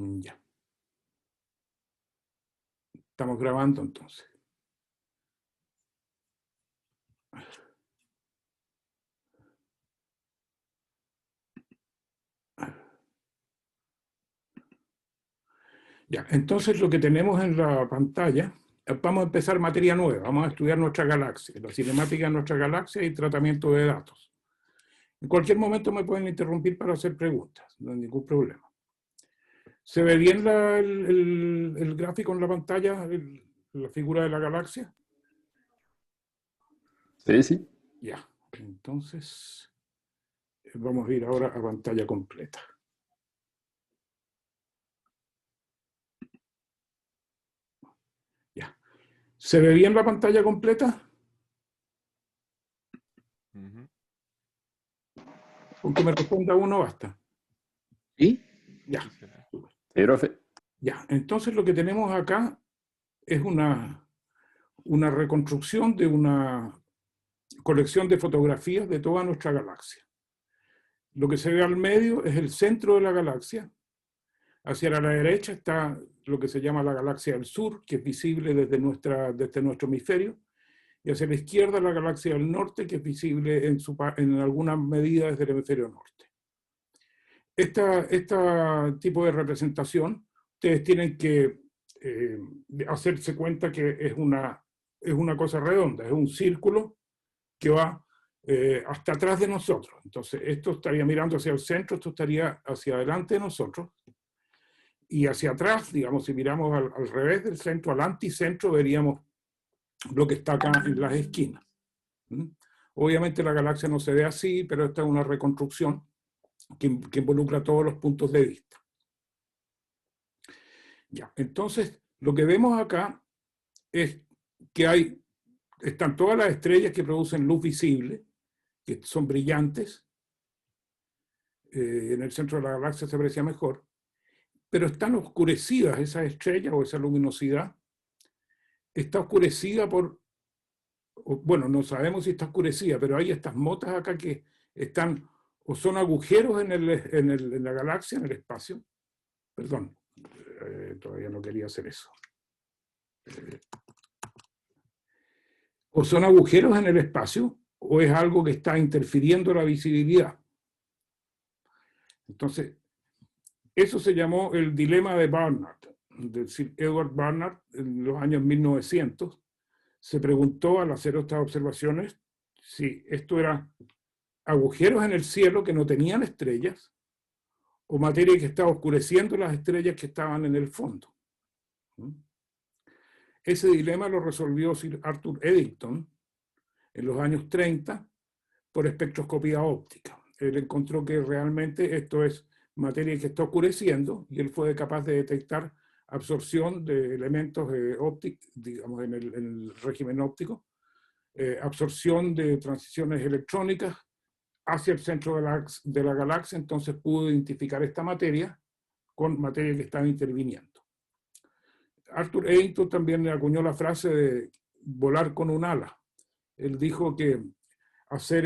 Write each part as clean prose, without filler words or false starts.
Ya. Estamos grabando entonces. Ya, entonces lo que tenemos en la pantalla, vamos a empezar materia nueva, vamos a estudiar nuestra galaxia, la cinemática de nuestra galaxia y tratamiento de datos. En cualquier momento me pueden interrumpir para hacer preguntas, no hay ningún problema. ¿Se ve bien el gráfico en la pantalla, la figura de la galaxia? Sí, sí. Ya, entonces vamos a ir ahora a pantalla completa. Ya. ¿Se ve bien la pantalla completa? Con que me responda uno basta. ¿Sí? Ya. Sí, profe. Ya, entonces lo que tenemos acá es una reconstrucción de una colección de fotografías de toda nuestra galaxia. Lo que se ve al medio es el centro de la galaxia. Hacia la derecha está lo que se llama la galaxia del sur, que es visible desde nuestro hemisferio. Y hacia la izquierda la galaxia del norte, que es visible en alguna medida desde el hemisferio norte. Este tipo de representación, ustedes tienen que hacerse cuenta que es una cosa redonda, es un círculo que va hasta atrás de nosotros. Entonces, esto estaría mirando hacia el centro, esto estaría hacia adelante de nosotros, y hacia atrás, digamos, si miramos al revés del centro, al anticentro, veríamos lo que está acá en las esquinas. Obviamente la galaxia no se ve así, pero esta es una reconstrucción que involucra todos los puntos de vista. Ya, entonces, lo que vemos acá es que están todas las estrellas que producen luz visible, que son brillantes. En el centro de la galaxia se aprecia mejor, pero están oscurecidas esas estrellas o esa luminosidad. Está oscurecida bueno, no sabemos si está oscurecida, pero hay estas motas acá que están, o son agujeros en la galaxia, en el espacio. Perdón, todavía no quería hacer eso. O son agujeros en el espacio, o es algo que está interfiriendo la visibilidad. Entonces, eso se llamó el dilema de Barnard, de Sir Edward Barnard, en los años 1900. Se preguntó al hacer estas observaciones si esto era agujeros en el cielo que no tenían estrellas o materia que estaba oscureciendo las estrellas que estaban en el fondo. Ese dilema lo resolvió Sir Arthur Eddington en los años 30 por espectroscopía óptica. Él encontró que realmente esto es materia que está oscureciendo y él fue capaz de detectar absorción de elementos ópticos, digamos, en el régimen óptico, absorción de transiciones electrónicas hacia el centro de la galaxia, entonces pudo identificar esta materia con materia que estaba interviniendo. Arthur Eddington también acuñó la frase de volar con un ala. Él dijo que hacer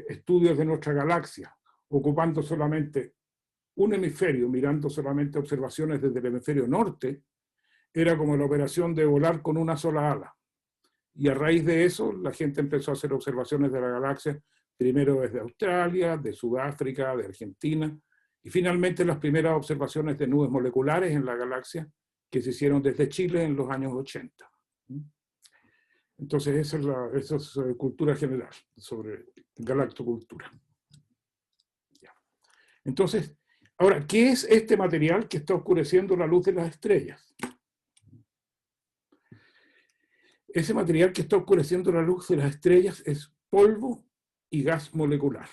estudios de nuestra galaxia, ocupando solamente un hemisferio, mirando solamente observaciones desde el hemisferio norte, era como la operación de volar con una sola ala. Y a raíz de eso, la gente empezó a hacer observaciones de la galaxia, primero desde Australia, de Sudáfrica, de Argentina, y finalmente las primeras observaciones de nubes moleculares en la galaxia que se hicieron desde Chile en los años 80. Entonces, esa es cultura general sobre galactocultura. Entonces, ahora, ¿qué es este material que está oscureciendo la luz de las estrellas? Ese material que está oscureciendo la luz de las estrellas es polvo y gas molecular.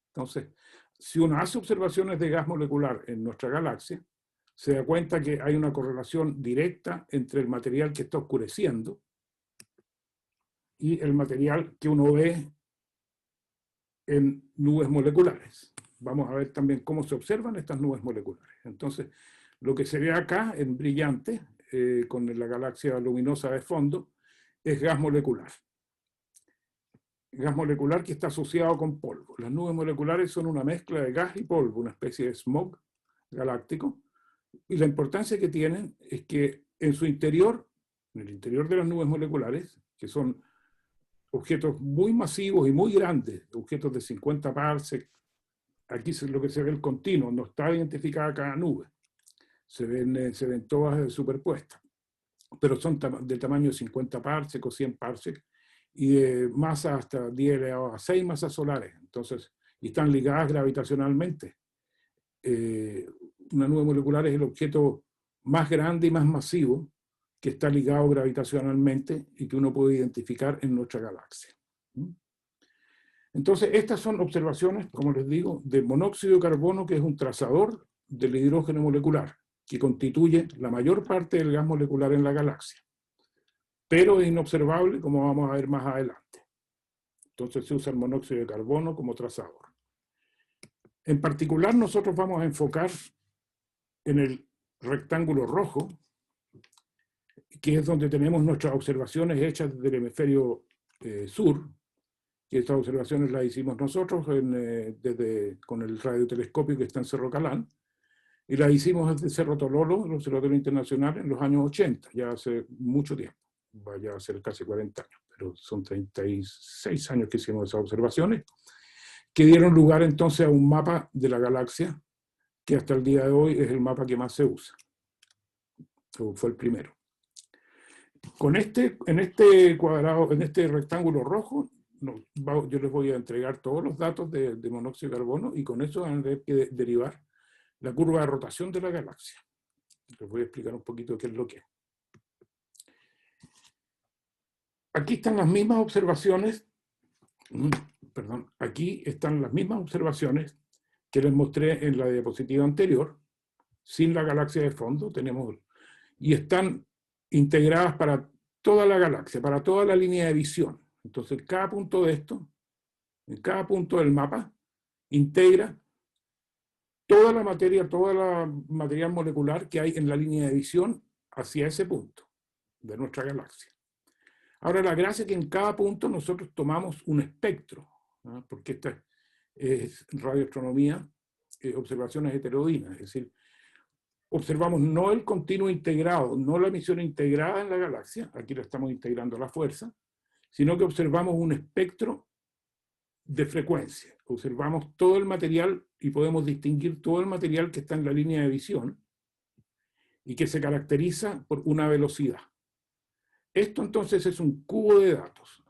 Entonces, si uno hace observaciones de gas molecular en nuestra galaxia, se da cuenta que hay una correlación directa entre el material que está oscureciendo y el material que uno ve en nubes moleculares. Vamos a ver también cómo se observan estas nubes moleculares. Entonces, lo que se ve acá en brillante, con la galaxia luminosa de fondo, es gas molecular. Gas molecular que está asociado con polvo. Las nubes moleculares son una mezcla de gas y polvo, una especie de smog galáctico, Y la importancia que tienen es que en su interior, en el interior de las nubes moleculares, que son objetos muy masivos y muy grandes, objetos de 50 parsec, aquí es lo que se ve el continuo, no está identificada cada nube, se ven todas superpuestas, pero son del tamaño de 50 parsec o 100 parsec, y de masa hasta 10 elevado a 6 masas solares, entonces, y están ligadas gravitacionalmente. Una nube molecular es el objeto más grande y más masivo que está ligado gravitacionalmente y que uno puede identificar en nuestra galaxia. Entonces, estas son observaciones, como les digo, de monóxido de carbono, que es un trazador del hidrógeno molecular, que constituye la mayor parte del gas molecular en la galaxia, pero es inobservable, como vamos a ver más adelante. Entonces se usa el monóxido de carbono como trazador. En particular, nosotros vamos a enfocar en el rectángulo rojo, que es donde tenemos nuestras observaciones hechas desde el hemisferio sur, que estas observaciones las hicimos nosotros con el radiotelescopio que está en Cerro Calán, y las hicimos desde Cerro Tololo, el Observatorio Internacional, en los años 80, ya hace mucho tiempo, vaya a ser casi 40 años, pero son 36 años que hicimos esas observaciones, que dieron lugar entonces a un mapa de la galaxia, que hasta el día de hoy es el mapa que más se usa, o fue el primero. En este cuadrado, en este rectángulo rojo, yo les voy a entregar todos los datos de monóxido de carbono, y con eso van a tener que derivar la curva de rotación de la galaxia. Les voy a explicar un poquito qué es lo que es. Aquí están las mismas observaciones, perdón, aquí están las mismas observaciones que les mostré en la diapositiva anterior, sin la galaxia de fondo, y están integradas para toda la galaxia, para toda la línea de visión. Entonces, cada punto de esto, en cada punto del mapa, integra toda la material molecular que hay en la línea de visión hacia ese punto de nuestra galaxia. Ahora, la gracia es que en cada punto nosotros tomamos un espectro, ¿no? Porque esta es radioastronomía, observaciones heterogenas, es decir, observamos no el continuo integrado, no la emisión integrada en la galaxia, aquí la estamos integrando a la fuerza, sino que observamos un espectro de frecuencia. Observamos todo el material y podemos distinguir todo el material que está en la línea de visión y que se caracteriza por una velocidad. Esto entonces es un cubo de datos.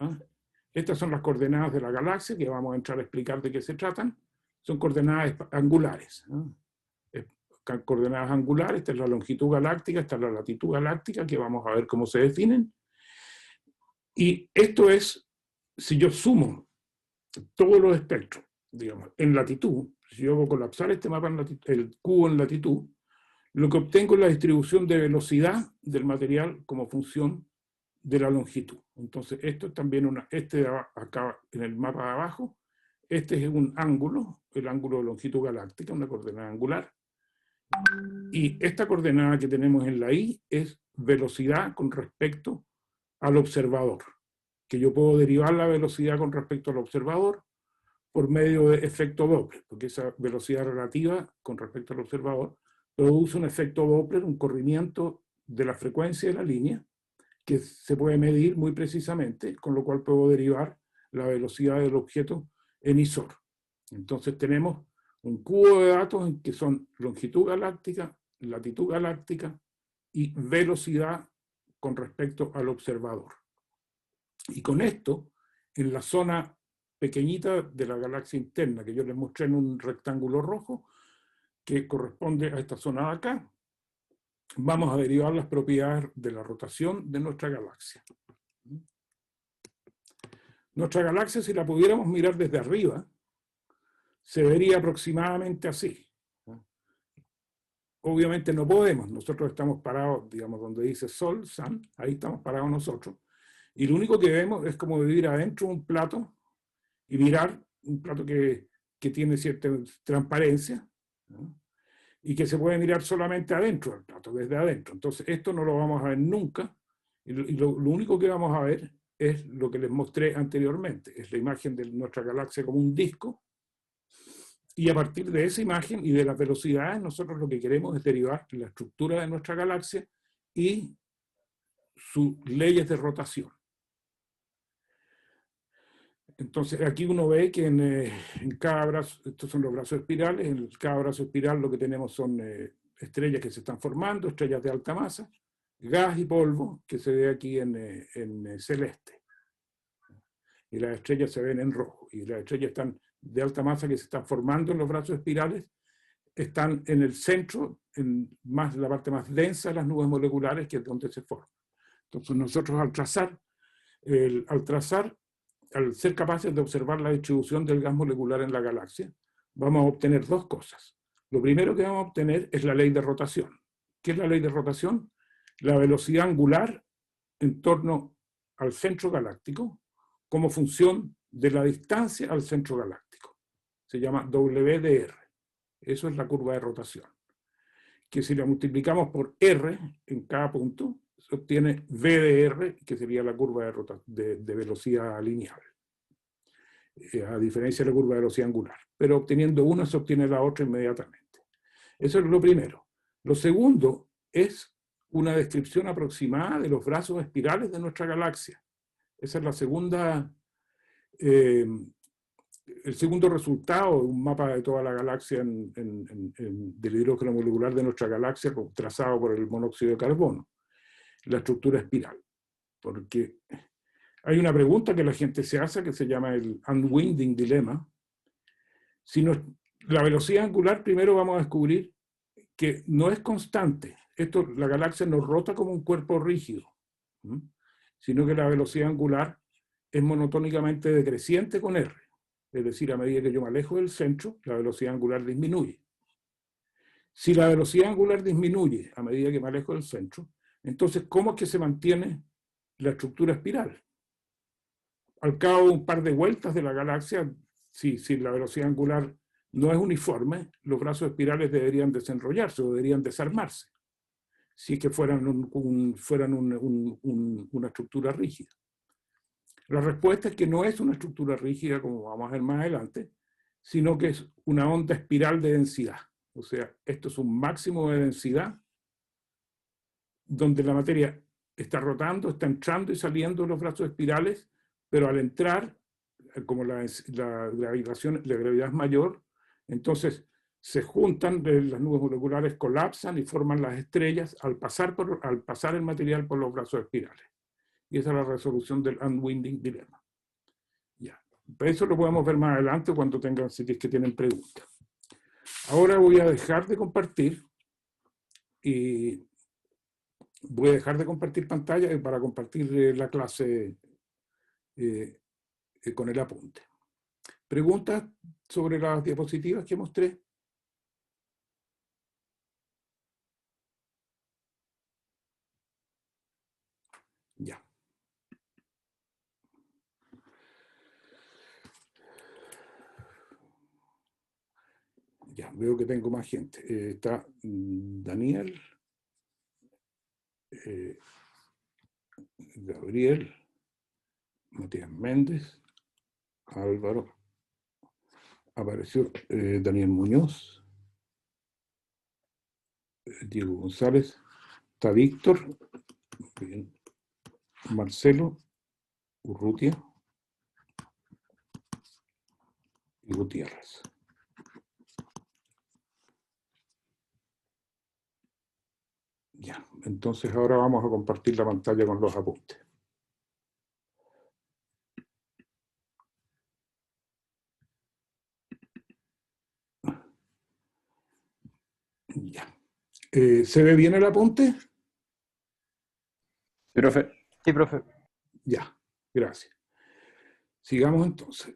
Estas son las coordenadas de la galaxia, que vamos a entrar a explicar de qué se tratan. Son coordenadas angulares. Coordenadas angulares, esta es la longitud galáctica, esta es la latitud galáctica, que vamos a ver cómo se definen. Y esto es, si yo sumo todos los espectros, digamos, en latitud, si yo hago colapsar este mapa, el cubo en latitud, lo que obtengo es la distribución de velocidad del material como función de la longitud. Entonces, esto es también acá en el mapa de abajo, este es un ángulo, el ángulo de longitud galáctica, una coordenada angular. Y esta coordenada que tenemos en la Y es velocidad con respecto al observador, que yo puedo derivar la velocidad con respecto al observador por medio de efecto Doppler, porque esa velocidad relativa con respecto al observador produce un efecto Doppler, un corrimiento de la frecuencia de la línea, que se puede medir muy precisamente, con lo cual puedo derivar la velocidad del objeto emisor. Entonces tenemos un cubo de datos que son longitud galáctica, latitud galáctica y velocidad con respecto al observador. Y con esto, en la zona pequeñita de la galaxia interna, que yo les mostré en un rectángulo rojo, que corresponde a esta zona de acá, vamos a derivar las propiedades de la rotación de nuestra galaxia. Nuestra galaxia, si la pudiéramos mirar desde arriba, se vería aproximadamente así. Obviamente no podemos, nosotros estamos parados, digamos, donde dice Sol, Sun, ahí estamos parados nosotros, y lo único que vemos es como vivir adentro de un plato y mirar un plato que tiene cierta transparencia, ¿no? Y que se puede mirar solamente adentro del plato, desde adentro. Entonces esto no lo vamos a ver nunca, y lo único que vamos a ver es lo que les mostré anteriormente, es la imagen de nuestra galaxia como un disco, Y a partir de esa imagen y de las velocidades, nosotros lo que queremos es derivar la estructura de nuestra galaxia y sus leyes de rotación. Entonces, aquí uno ve que en cada brazo, estos son los brazos espirales, en cada brazo espiral lo que tenemos son estrellas que se están formando, estrellas de alta masa, gas y polvo, que se ve aquí en celeste. Y las estrellas se ven en rojo. Y las estrellas están de alta masa que se están formando en los brazos espirales, están en el centro, en la parte más densa de las nubes moleculares, que es donde se forman. Entonces nosotros al ser capaces de observar la distribución del gas molecular en la galaxia, vamos a obtener dos cosas. Lo primero que vamos a obtener es la ley de rotación. ¿Qué es la ley de rotación? La velocidad angular en torno al centro galáctico como función de la distancia al centro galáctico. Se llama WdR. Eso es la curva de rotación. Que si la multiplicamos por R en cada punto, se obtiene VdR, que sería la curva de velocidad lineal, a diferencia de la curva de velocidad angular. Pero obteniendo una se obtiene la otra inmediatamente. Eso es lo primero. Lo segundo es una descripción aproximada de los brazos espirales de nuestra galaxia. Esa es la segunda, el segundo resultado de un mapa de toda la galaxia del hidrógeno molecular de nuestra galaxia trazado por el monóxido de carbono, la estructura espiral. Porque hay una pregunta que la gente se hace que se llama el unwinding dilema. Si la velocidad angular, primero vamos a descubrir que no es constante. La galaxia no rota como un cuerpo rígido, sino que la velocidad angular es monotónicamente decreciente con R. Es decir, a medida que yo me alejo del centro, la velocidad angular disminuye. Si la velocidad angular disminuye a medida que me alejo del centro, entonces, ¿cómo es que se mantiene la estructura espiral? Al cabo de un par de vueltas de la galaxia, si la velocidad angular no es uniforme, los brazos espirales deberían desenrollarse o deberían desarmarse, si es que fueran una estructura rígida. La respuesta es que no es una estructura rígida, como vamos a ver más adelante, sino que es una onda espiral de densidad. O sea, esto es un máximo de densidad donde la materia está rotando, está entrando y saliendo de los brazos espirales, pero al entrar, como la gravedad es mayor, entonces se juntan, las nubes moleculares colapsan y forman las estrellas al pasar el material por los brazos espirales. Y esa es la resolución del unwinding dilema. Ya. Eso lo podemos ver más adelante cuando tengan, si es que tienen preguntas. Ahora voy a dejar de compartir y voy a dejar de compartir pantalla para compartir la clase con el apunte. ¿Preguntas sobre las diapositivas que mostré? Ya. Ya, veo que tengo más gente. Está Daniel, Gabriel, Matías Méndez, Álvaro, apareció Daniel Muñoz, Diego González, está Víctor, bien, Marcelo, Urrutia y Gutiérrez. Ya, entonces ahora vamos a compartir la pantalla con los apuntes. Ya. ¿Se ve bien el apunte? Sí, profe. Sí, profe. Ya, gracias. Sigamos entonces.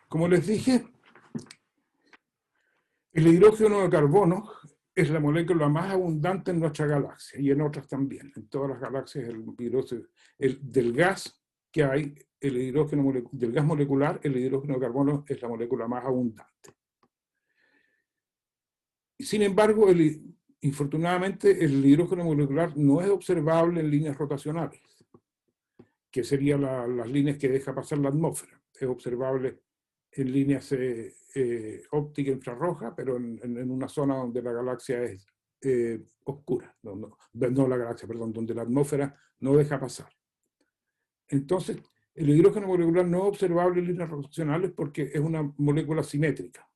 Como les dije, el hidrógeno de carbono es la molécula más abundante en nuestra galaxia y en otras también. En todas las galaxias del gas que hay, del gas molecular, el hidrógeno de carbono es la molécula más abundante. Sin embargo, infortunadamente, el hidrógeno molecular no es observable en líneas rotacionales. que serían las líneas que deja pasar la atmósfera. Es observable en líneas óptica infrarroja, pero en una zona donde la galaxia es oscura, no la galaxia, perdón, donde la atmósfera no deja pasar. Entonces, el hidrógeno molecular no es observable en líneas rotacionales porque es una molécula simétrica.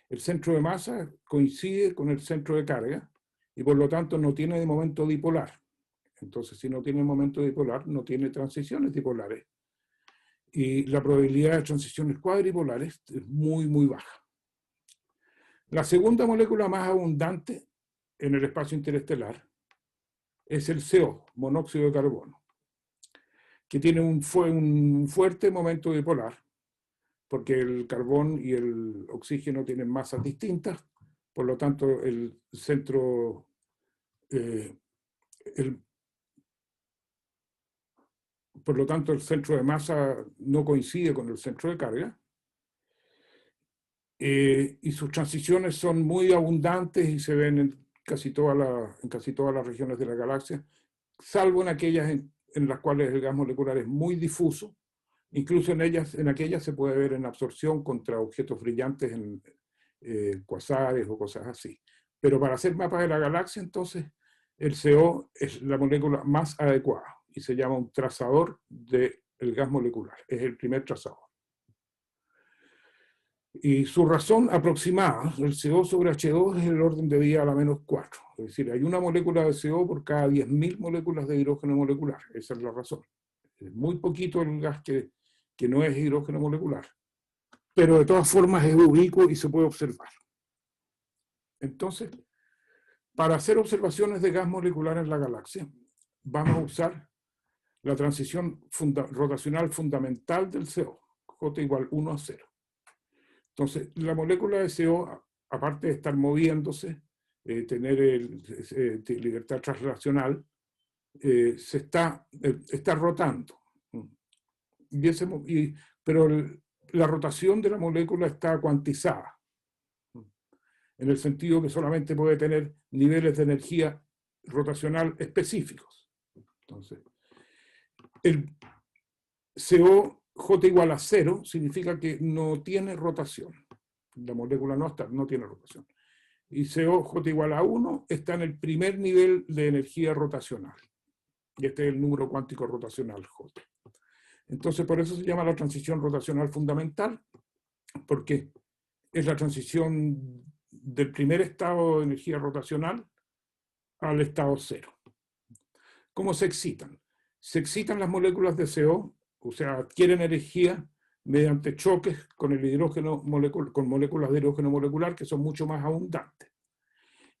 El centro de masa coincide con el centro de carga y por lo tanto no tiene de momento dipolar. Entonces, si no tiene momento dipolar, no tiene transiciones dipolares. Y la probabilidad de transiciones cuadripolares es muy, muy baja. La segunda molécula más abundante en el espacio interestelar es el CO, monóxido de carbono, que tiene un fuerte momento dipolar, porque el carbón y el oxígeno tienen masas distintas, por lo tanto el centro, por lo tanto el centro de masa no coincide con el centro de carga, y sus transiciones son muy abundantes y se ven en casi todas las regiones de la galaxia, salvo en aquellas en las cuales el gas molecular es muy difuso. Incluso en aquellas se puede ver en absorción contra objetos brillantes en cuasares o cosas así. Pero para hacer mapas de la galaxia, entonces, el CO es la molécula más adecuada y se llama un trazador del gas molecular. Es el primer trazador. Y su razón aproximada, el CO sobre H2, es el orden de día a la -4. Es decir, hay una molécula de CO por cada 10.000 moléculas de hidrógeno molecular. Esa es la razón. Es muy poquito el gas que no es hidrógeno molecular. Pero de todas formas es ubicuo y se puede observar. Entonces, para hacer observaciones de gas molecular en la galaxia, vamos a usar la transición rotacional fundamental del CO, J = 1/0. Entonces, la molécula de CO, aparte de estar moviéndose, tener libertad translacional, se está rotando. Pero la rotación de la molécula está cuantizada, en el sentido que solamente puede tener niveles de energía rotacional específicos. Entonces, el CO J = 0 significa que no tiene rotación. La molécula no tiene rotación. Y CO J = 1 está en el primer nivel de energía rotacional. Y este es el número cuántico rotacional J. Entonces, por eso se llama la transición rotacional fundamental, porque es la transición del primer estado de energía rotacional al estado 0. ¿Cómo se excitan? Se excitan las moléculas de CO, o sea, adquieren energía mediante choques con el hidrógeno con moléculas de hidrógeno molecular que son mucho más abundantes.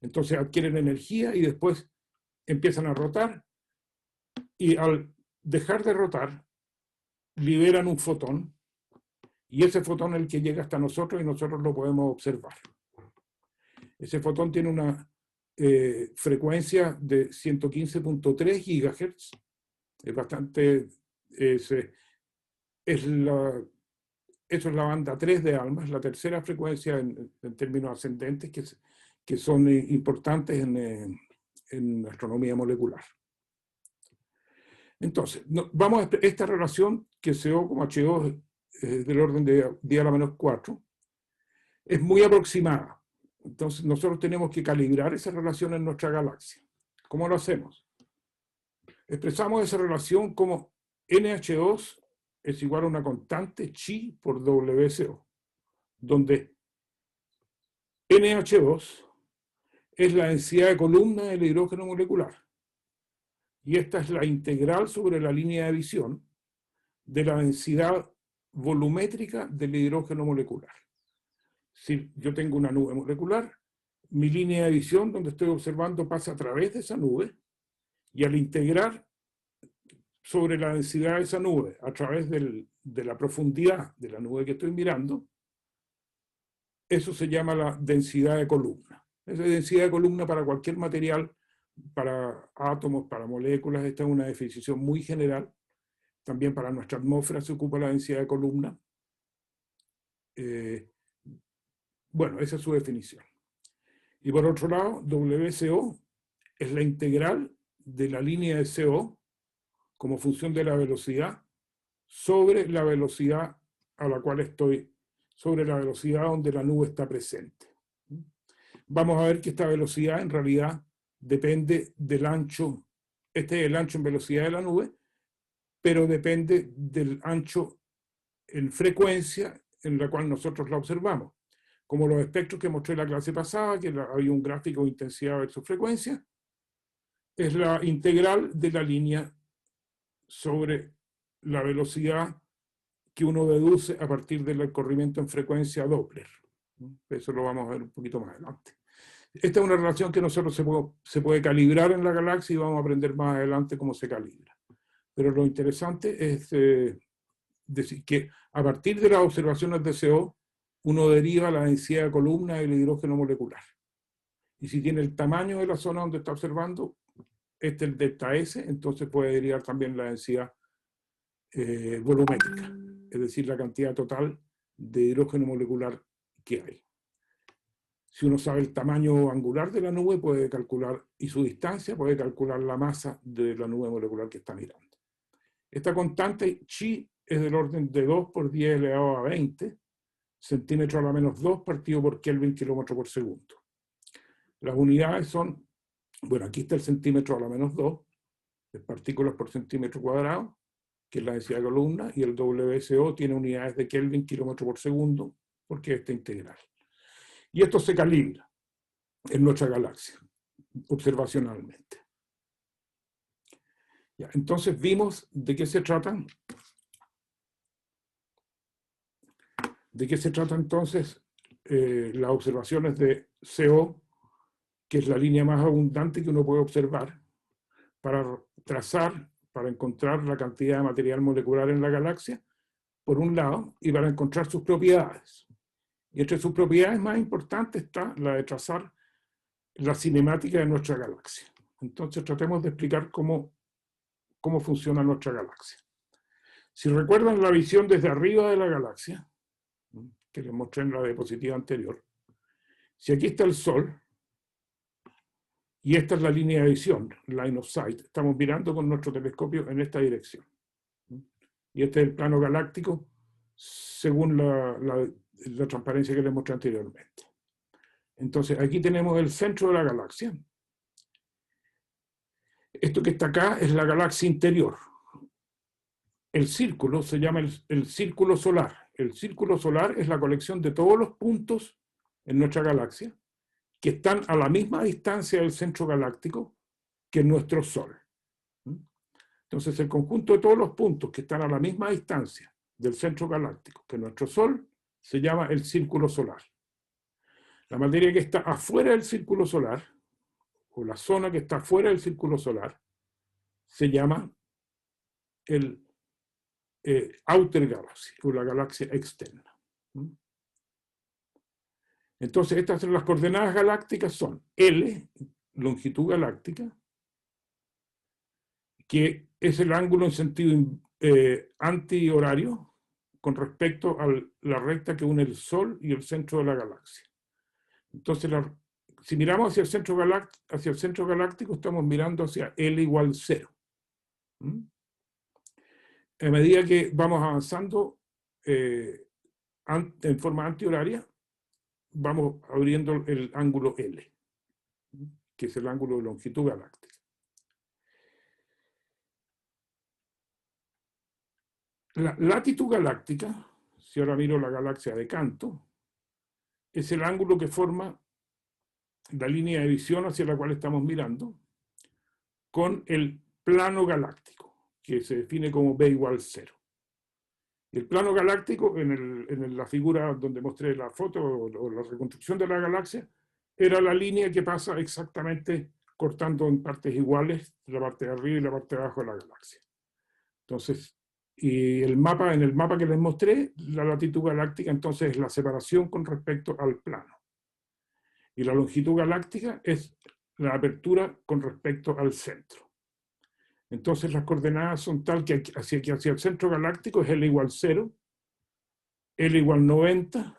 Entonces adquieren energía y después empiezan a rotar, y al dejar de rotar liberan un fotón, y ese fotón es el que llega hasta nosotros y nosotros lo podemos observar. Ese fotón tiene una frecuencia de 115.3 GHz. Es bastante... eso es la banda 3 de ALMA, es la tercera frecuencia en términos ascendentes que son importantes en astronomía molecular. Entonces, vamos a esta relación que CO como H2 es del orden de 10 a la -4, es muy aproximada. Entonces, nosotros tenemos que calibrar esa relación en nuestra galaxia. ¿Cómo lo hacemos? Expresamos esa relación como NH2 es igual a una constante chi por WCO, donde NH2 es la densidad de columna del hidrógeno molecular. Y esta es la integral sobre la línea de visión de la densidad volumétrica del hidrógeno molecular. Si yo tengo una nube molecular, mi línea de visión donde estoy observando pasa a través de esa nube, y al integrar sobre la densidad de esa nube a través de la profundidad de la nube que estoy mirando, eso se llama la densidad de columna. Esa densidad de columna para cualquier material, para átomos, para moléculas, esta es una definición muy general. También para nuestra atmósfera se ocupa la densidad de columna. Bueno, esa es su definición. Y por otro lado, WCO es la integral de la línea de CO como función de la velocidad sobre la velocidad a la cual estoy, sobre la velocidad donde la nube está presente. Vamos a ver que esta velocidad en realidad depende del ancho, este es el ancho en velocidad de la nube, pero depende del ancho en frecuencia en la cual nosotros la observamos. Como los espectros que mostré en la clase pasada, que había un gráfico de intensidad versus frecuencia, es la integral de la línea sobre la velocidad que uno deduce a partir del corrimiento en frecuencia Doppler. Eso lo vamos a ver un poquito más adelante. Esta es una relación que nosotros se puede calibrar en la galaxia y vamos a aprender más adelante cómo se calibra. Pero lo interesante es decir que a partir de las observaciones de CO, uno deriva la densidad de columna del hidrógeno molecular. Y si tiene el tamaño de la zona donde está observando, este es el delta S, entonces puede derivar también la densidad volumétrica, es decir, la cantidad total de hidrógeno molecular que hay. Si uno sabe el tamaño angular de la nube, puede calcular, y su distancia, puede calcular la masa de la nube molecular que está mirando. Esta constante chi es del orden de 2 por 10 elevado a 20 centímetros a la menos 2 partido por Kelvin kilómetro por segundo. Las unidades son, bueno, aquí está el centímetro a la menos 2, es partículas por centímetro cuadrado, que es la densidad de columna, y el WSO tiene unidades de Kelvin kilómetro por segundo, porque es esta integral. Y esto se calibra en nuestra galaxia, observacionalmente. Ya, entonces vimos de qué se tratan. ¿De qué se trata entonces las observaciones de CO, que es la línea más abundante que uno puede observar, para trazar, para encontrar la cantidad de material molecular en la galaxia, por un lado, y para encontrar sus propiedades? Y entre sus propiedades más importantes está la de trazar la cinemática de nuestra galaxia. Entonces tratemos de explicar cómo funciona nuestra galaxia. Si recuerdan la visión desde arriba de la galaxia, que les mostré en la diapositiva anterior, si aquí está el Sol, y esta es la línea de visión, line of sight, estamos mirando con nuestro telescopio en esta dirección. Y este es el plano galáctico según la transparencia que les mostré anteriormente. Entonces aquí tenemos el centro de la galaxia. Esto que está acá es la galaxia interior. El círculo se llama el círculo solar. El círculo solar es la colección de todos los puntos en nuestra galaxia que están a la misma distancia del centro galáctico que nuestro Sol. Entonces, el conjunto de todos los puntos que están a la misma distancia del centro galáctico que nuestro Sol se llama el círculo solar. La materia que está afuera del círculo solar, o la zona que está afuera del círculo solar, se llama el outer galaxy, o la galaxia externa. Entonces, estas son las coordenadas galácticas, son L, longitud galáctica, que es el ángulo en sentido antihorario con respecto a la recta que une el Sol y el centro de la galaxia. Entonces, si miramos hacia el centro galáctico, estamos mirando hacia L igual 0. A medida que vamos avanzando en forma antihoraria, vamos abriendo el ángulo L, que es el ángulo de longitud galáctica. La latitud galáctica, si ahora miro la galaxia de Canto, es el ángulo que forma la línea de visión hacia la cual estamos mirando con el plano galáctico, que se define como B igual 0. El plano galáctico, en la figura donde mostré la foto o la reconstrucción de la galaxia, era la línea que pasa exactamente cortando en partes iguales la parte de arriba y la parte de abajo de la galaxia. Entonces, y en el mapa que les mostré, la latitud galáctica entonces es la separación con respecto al plano. Y la longitud galáctica es la apertura con respecto al centro. Entonces las coordenadas son tal que hacia el centro galáctico es L igual 0, L igual 90,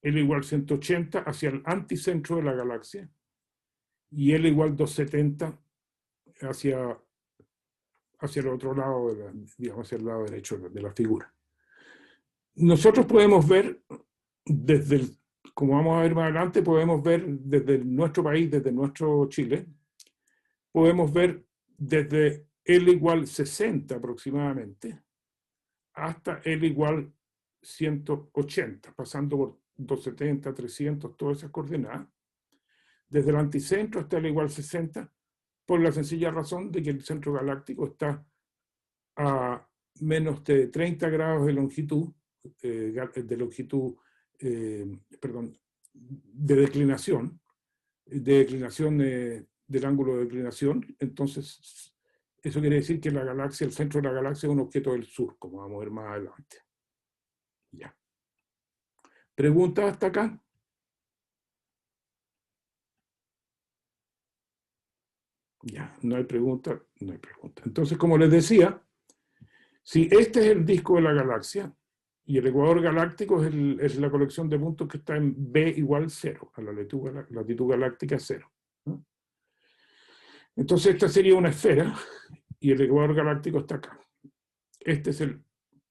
L igual 180 hacia el anticentro de la galaxia y L igual 270 hacia hacia el otro lado, digamos, hacia el lado derecho de la figura. Nosotros podemos ver desde como vamos a ver más adelante, podemos ver desde nuestro país, desde nuestro Chile, podemos ver desde L igual 60 aproximadamente hasta L igual 180, pasando por 270, 300, todas esas coordenadas, desde el anticentro hasta L igual 60, por la sencilla razón de que el centro galáctico está a menos de 30 grados de longitud, perdón, de declinación del ángulo de declinación. Entonces, eso quiere decir que la galaxia, el centro de la galaxia es un objeto del sur, como vamos a ver más adelante. Ya. ¿Preguntas hasta acá? Ya, no hay pregunta, no hay pregunta. Entonces, como les decía, si este es el disco de la galaxia y el ecuador galáctico es la colección de puntos que está en B igual 0, a la latitud galáctica 0. ¿No? Entonces, esta sería una esfera y el ecuador galáctico está acá. Este es el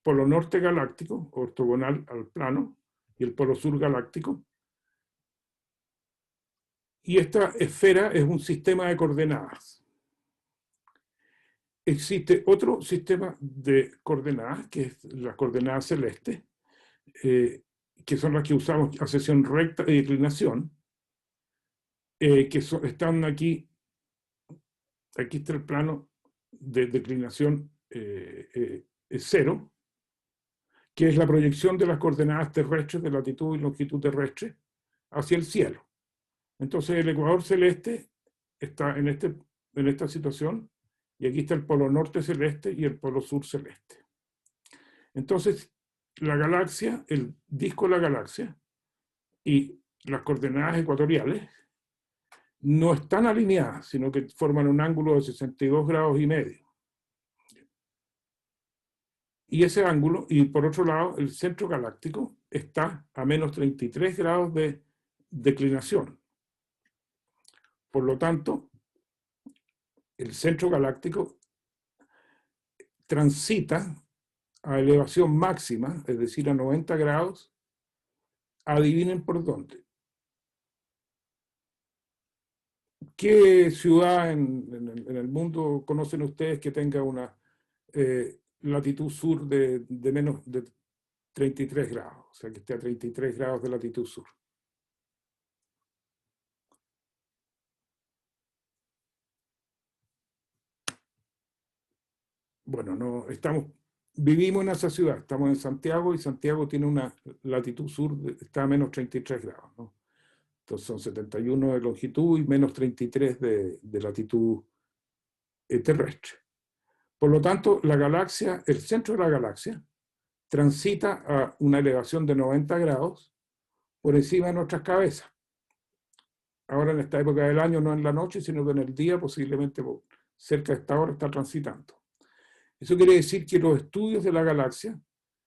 polo norte galáctico, ortogonal al plano, y el polo sur galáctico. Y esta esfera es un sistema de coordenadas. Existe otro sistema de coordenadas, que es las coordenadas celestes, que son las que usamos a sección recta de declinación, están aquí. Aquí está el plano de declinación 0, que es la proyección de las coordenadas terrestres de latitud y longitud terrestre hacia el cielo. Entonces el ecuador celeste está en esta situación, y aquí está el polo norte celeste y el polo sur celeste. Entonces, la galaxia, el disco de la galaxia y las coordenadas ecuatoriales no están alineadas, sino que forman un ángulo de 62 grados y medio. Y ese ángulo, y por otro lado, el centro galáctico está a menos 33 grados de declinación. Por lo tanto, el centro galáctico transita a elevación máxima, es decir, a 90 grados, adivinen por dónde. ¿Qué ciudad en el mundo conocen ustedes que tenga una latitud sur de menos de 33 grados? O sea, que esté a 33 grados de latitud sur. Bueno, no, vivimos en esa ciudad, estamos en Santiago, y Santiago tiene una latitud sur, está a menos 33 grados, ¿no? Entonces son 71 de longitud y menos 33 de latitud terrestre. Por lo tanto, la galaxia, el centro de la galaxia, transita a una elevación de 90 grados por encima de nuestras cabezas. Ahora en esta época del año, no en la noche, sino que en el día, posiblemente cerca de esta hora, está transitando. Eso quiere decir que los estudios de la galaxia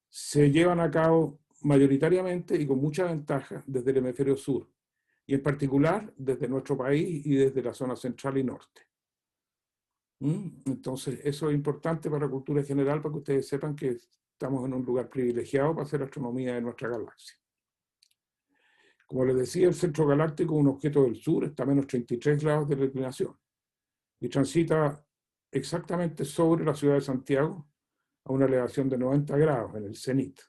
se llevan a cabo mayoritariamente y con mucha ventaja desde el hemisferio sur, y en particular desde nuestro país y desde la zona central y norte. Entonces, eso es importante para la cultura general, para que ustedes sepan que estamos en un lugar privilegiado para hacer astronomía de nuestra galaxia. Como les decía, el centro galáctico es un objeto del sur, está a menos 33 grados de declinación y transita exactamente sobre la ciudad de Santiago a una elevación de 90 grados en el cenit.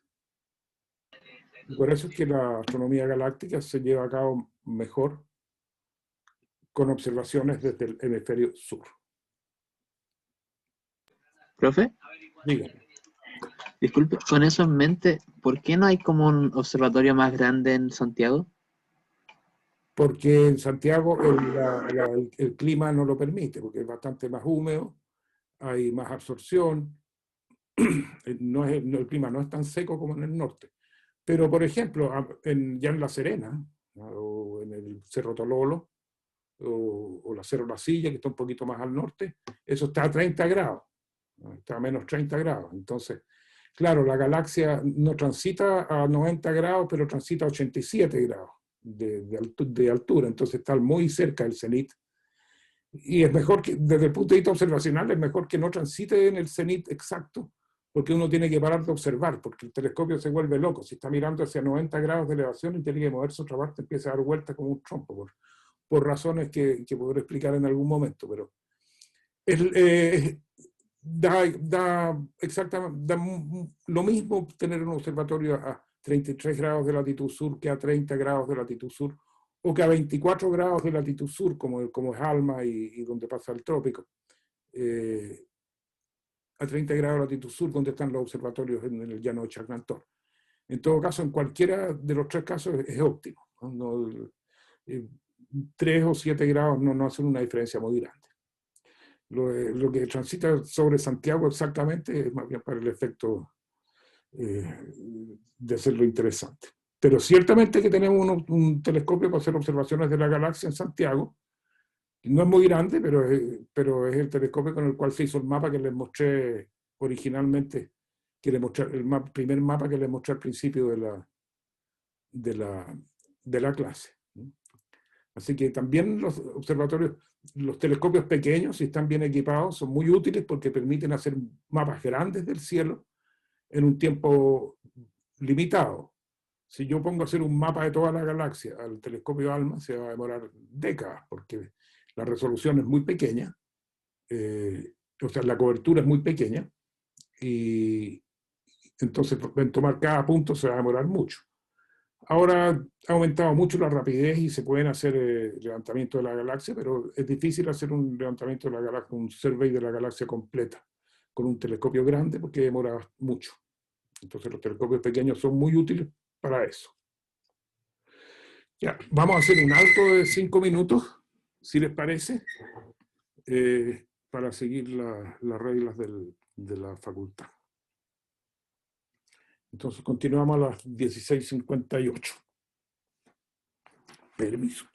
Y por eso es que la astronomía galáctica se lleva a cabo mejor con observaciones desde el hemisferio sur. ¿Profe? Dígame. Disculpe, con eso en mente, ¿por qué no hay como un observatorio más grande en Santiago? Porque en Santiago el clima no lo permite, porque es bastante más húmedo, hay más absorción, el clima no es tan seco como en el norte. Pero, por ejemplo, ya en La Serena, o en el Cerro Tololo, o la Cerro La Silla, que está un poquito más al norte, eso está a 30 grados, ¿no? Está a menos 30 grados. Entonces, claro, la galaxia no transita a 90 grados, pero transita a 87 grados de altura. Entonces está muy cerca del cenit. Y es mejor que, desde el punto de vista observacional, es mejor que no transite en el cenit exacto, porque uno tiene que parar de observar, porque el telescopio se vuelve loco. Si está mirando hacia 90 grados de elevación y tiene que moverse a otra parte, empieza a dar vueltas como un trompo, por razones que podré explicar en algún momento. Pero es, da exactamente lo mismo tener un observatorio a 33 grados de latitud sur que a 30 grados de latitud sur, o que a 24 grados de latitud sur, como es Alma y donde pasa el trópico. A 30 grados de latitud sur, donde están los observatorios en el llano de Chaclantor. En todo caso, en cualquiera de los tres casos es óptimo. No, 3 o 7 grados no hacen una diferencia muy grande. Lo que transita sobre Santiago exactamente es más bien para el efecto de hacerlo interesante. Pero ciertamente que tenemos un telescopio para hacer observaciones de la galaxia en Santiago. No es muy grande, pero es el telescopio con el cual se hizo el mapa que les mostré originalmente, que le mostré, primer mapa que les mostré al principio de la, de la clase. Así que también los observatorios, los telescopios pequeños, si están bien equipados, son muy útiles porque permiten hacer mapas grandes del cielo en un tiempo limitado. Si yo pongo a hacer un mapa de toda la galaxia al telescopio ALMA, se va a demorar décadas porque la resolución es muy pequeña, o sea, la cobertura es muy pequeña, y entonces en tomar cada punto se va a demorar mucho. Ahora ha aumentado mucho la rapidez y se pueden hacer levantamientos de la galaxia, pero es difícil hacer un levantamiento de la galaxia, un survey de la galaxia completa con un telescopio grande porque demora mucho. Entonces los telescopios pequeños son muy útiles para eso. Ya, vamos a hacer un alto de 5 minutos, si les parece, para seguir las reglas de la facultad. Entonces continuamos a las 16:58. Permiso.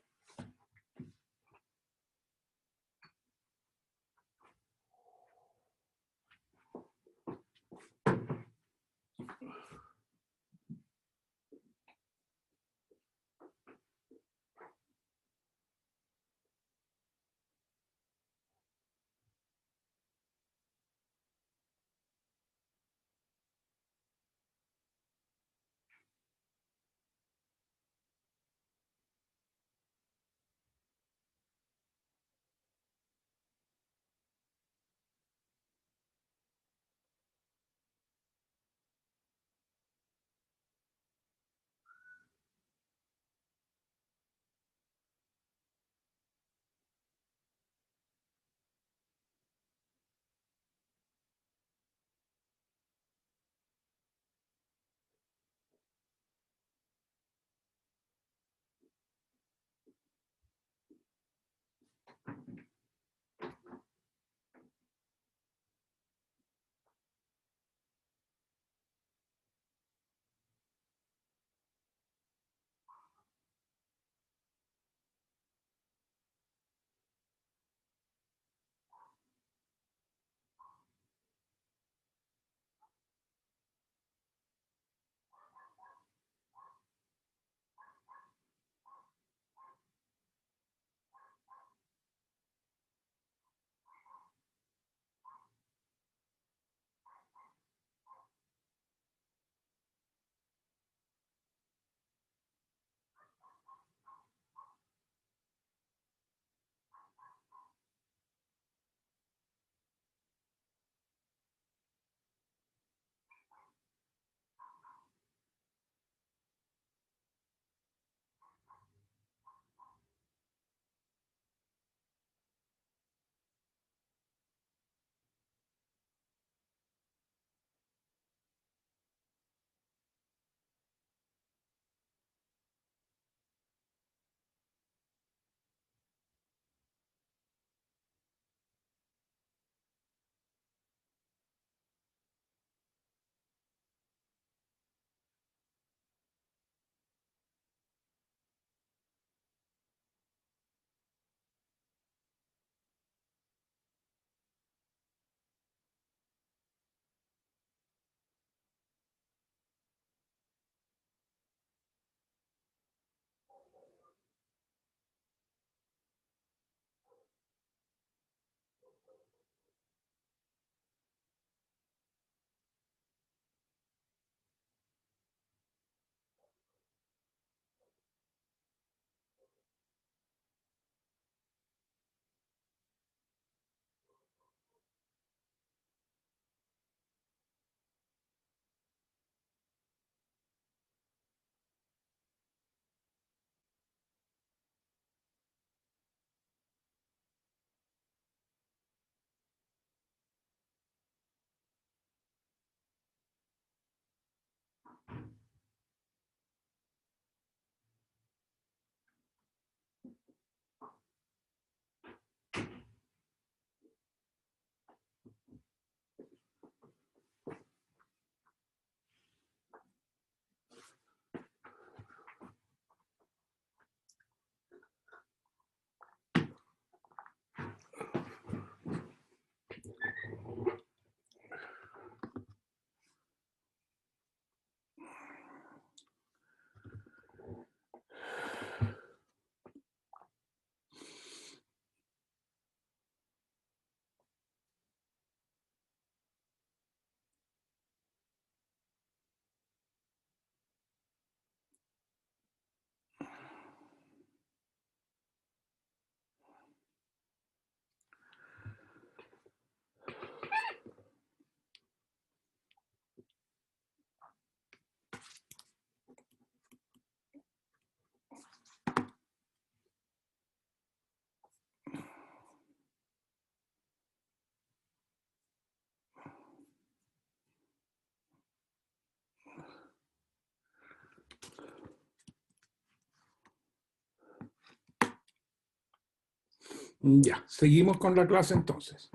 Ya, seguimos con la clase entonces.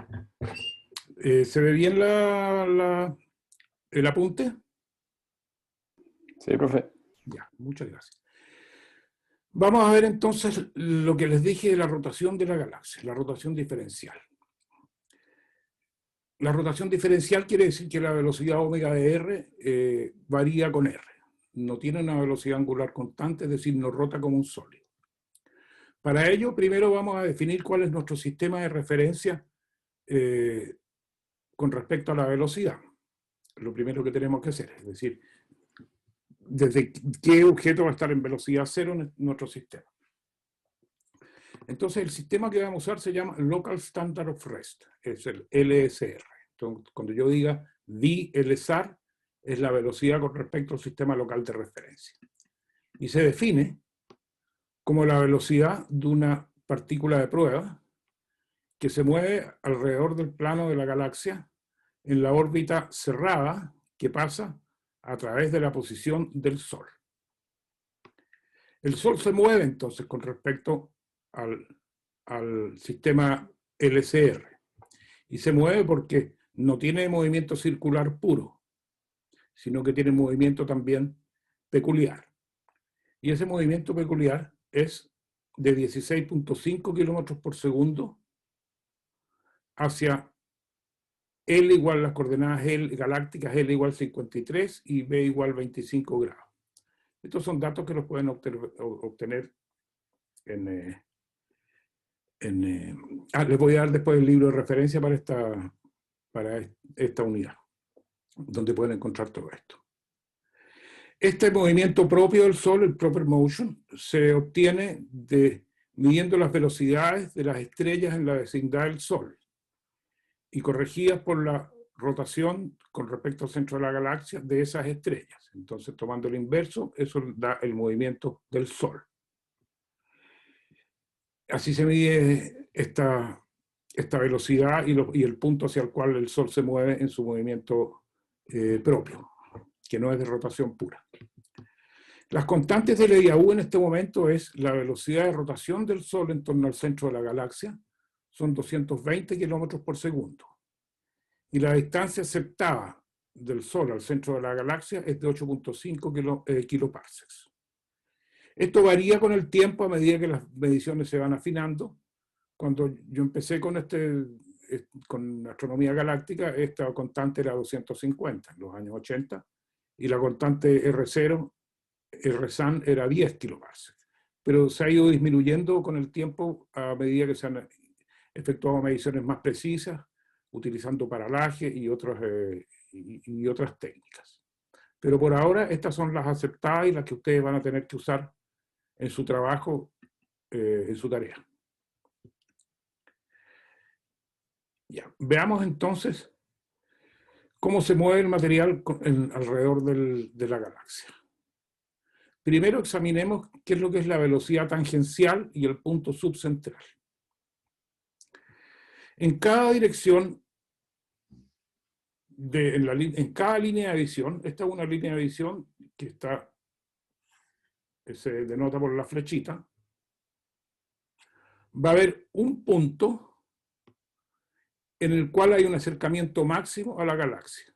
¿Se ve bien el apunte? Sí, profe. Ya, muchas gracias. Vamos a ver entonces lo que les dije de la rotación de la galaxia, la rotación diferencial. La rotación diferencial quiere decir que la velocidad omega de R varía con R. No tiene una velocidad angular constante, es decir, no rota como un sólido. Para ello, primero vamos a definir cuál es nuestro sistema de referencia con respecto a la velocidad. Lo primero que tenemos que hacer, es decir, desde qué objeto va a estar en velocidad cero en nuestro sistema. Entonces, el sistema que vamos a usar se llama Local Standard of Rest, es el LSR. Entonces, cuando yo diga VLSR, es la velocidad con respecto al sistema local de referencia. Y se define como la velocidad de una partícula de prueba que se mueve alrededor del plano de la galaxia en la órbita cerrada que pasa a través de la posición del Sol. El Sol se mueve entonces con respecto al sistema LSR y se mueve porque no tiene movimiento circular puro, sino que tiene movimiento también peculiar. Y ese movimiento peculiar es de 16.5 kilómetros por segundo hacia L igual, las coordenadas L, galácticas, L igual 53 y B igual 25 grados. Estos son datos que los pueden obtener les voy a dar después el libro de referencia para esta unidad, donde pueden encontrar todo esto. Este movimiento propio del Sol, el proper motion, se obtiene midiendo las velocidades de las estrellas en la vecindad del Sol y corregidas por la rotación con respecto al centro de la galaxia de esas estrellas. Entonces, tomando el inverso, eso da el movimiento del Sol. Así se mide esta velocidad y el punto hacia el cual el Sol se mueve en su movimiento propio, que no es de rotación pura. Las constantes de LIAU en este momento es la velocidad de rotación del Sol en torno al centro de la galaxia, son 220 kilómetros por segundo. Y la distancia aceptada del Sol al centro de la galaxia es de 8.5 kiloparsecs. Esto varía con el tiempo a medida que las mediciones se van afinando. Cuando yo empecé con astronomía galáctica, esta constante era 250 en los años 80, y la constante R0, RSAN, era 10 kiloparsecs. Pero se ha ido disminuyendo con el tiempo a medida que se han efectuado mediciones más precisas, utilizando paralaje y otras técnicas. Pero por ahora estas son las aceptadas y las que ustedes van a tener que usar en su trabajo, en su tarea. Ya, veamos entonces cómo se mueve el material alrededor de la galaxia. Primero examinemos qué es lo que es la velocidad tangencial y el punto subcentral. En cada dirección, en cada línea de visión, esta es una línea de visión que se denota por la flechita, va a haber un punto en el cual hay un acercamiento máximo a la galaxia.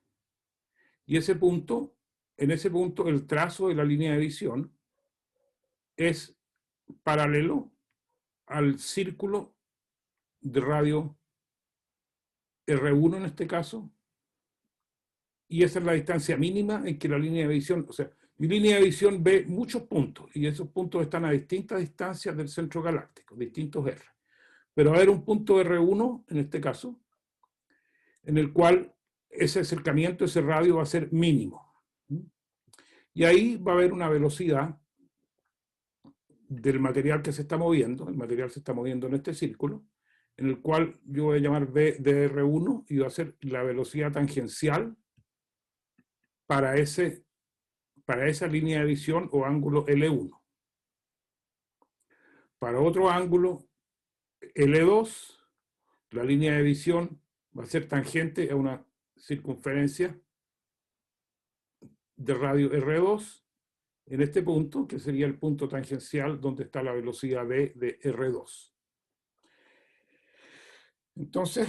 Y en ese punto, el trazo de la línea de visión es paralelo al círculo de radio R1 en este caso, y esa es la distancia mínima en que la línea de visión, o sea, mi línea de visión ve muchos puntos, y esos puntos están a distintas distancias del centro galáctico, distintos R. Pero va a haber un punto R1, en este caso, en el cual ese acercamiento, ese radio va a ser mínimo. Y ahí va a haber una velocidad del material que se está moviendo, el material se está moviendo en este círculo, en el cual yo voy a llamar V de R1 y va a ser la velocidad tangencial para esa línea de visión o ángulo L1. Para otro ángulo L2, la línea de visión va a ser tangente a una circunferencia de radio R2 en este punto, que sería el punto tangencial donde está la velocidad V de R2. Entonces,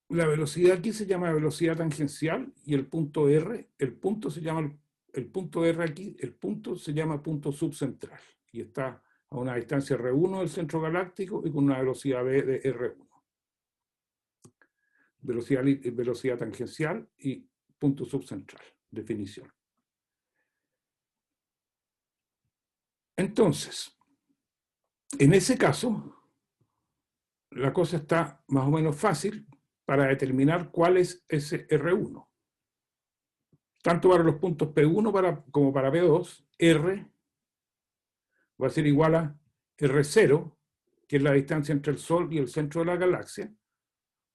la velocidad aquí se llama velocidad tangencial y el punto R, el punto se llama, el punto R aquí, el punto se llama punto subcentral y está a una distancia R1 del centro galáctico y con una velocidad v de R1. Velocidad tangencial y punto subcentral, definición. Entonces, en ese caso, la cosa está más o menos fácil para determinar cuál es ese R1. Tanto para los puntos P1 como para P2, R va a ser igual a R0, que es la distancia entre el Sol y el centro de la galaxia,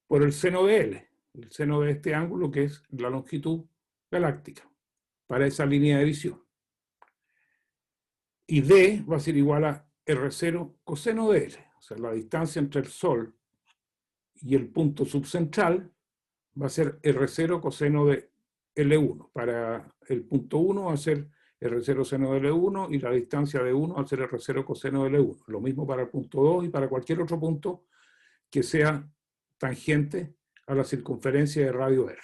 por el seno de L, el seno de este ángulo que es la longitud galáctica, para esa línea de visión. Y D va a ser igual a R0 coseno de L, o sea, la distancia entre el Sol y el punto subcentral va a ser R0 coseno de L1. Para el punto 1 va a ser R0 seno de L1 y la distancia de 1 va a ser R0 coseno de L1. Lo mismo para el punto 2 y para cualquier otro punto que sea tangente a la circunferencia de radio R.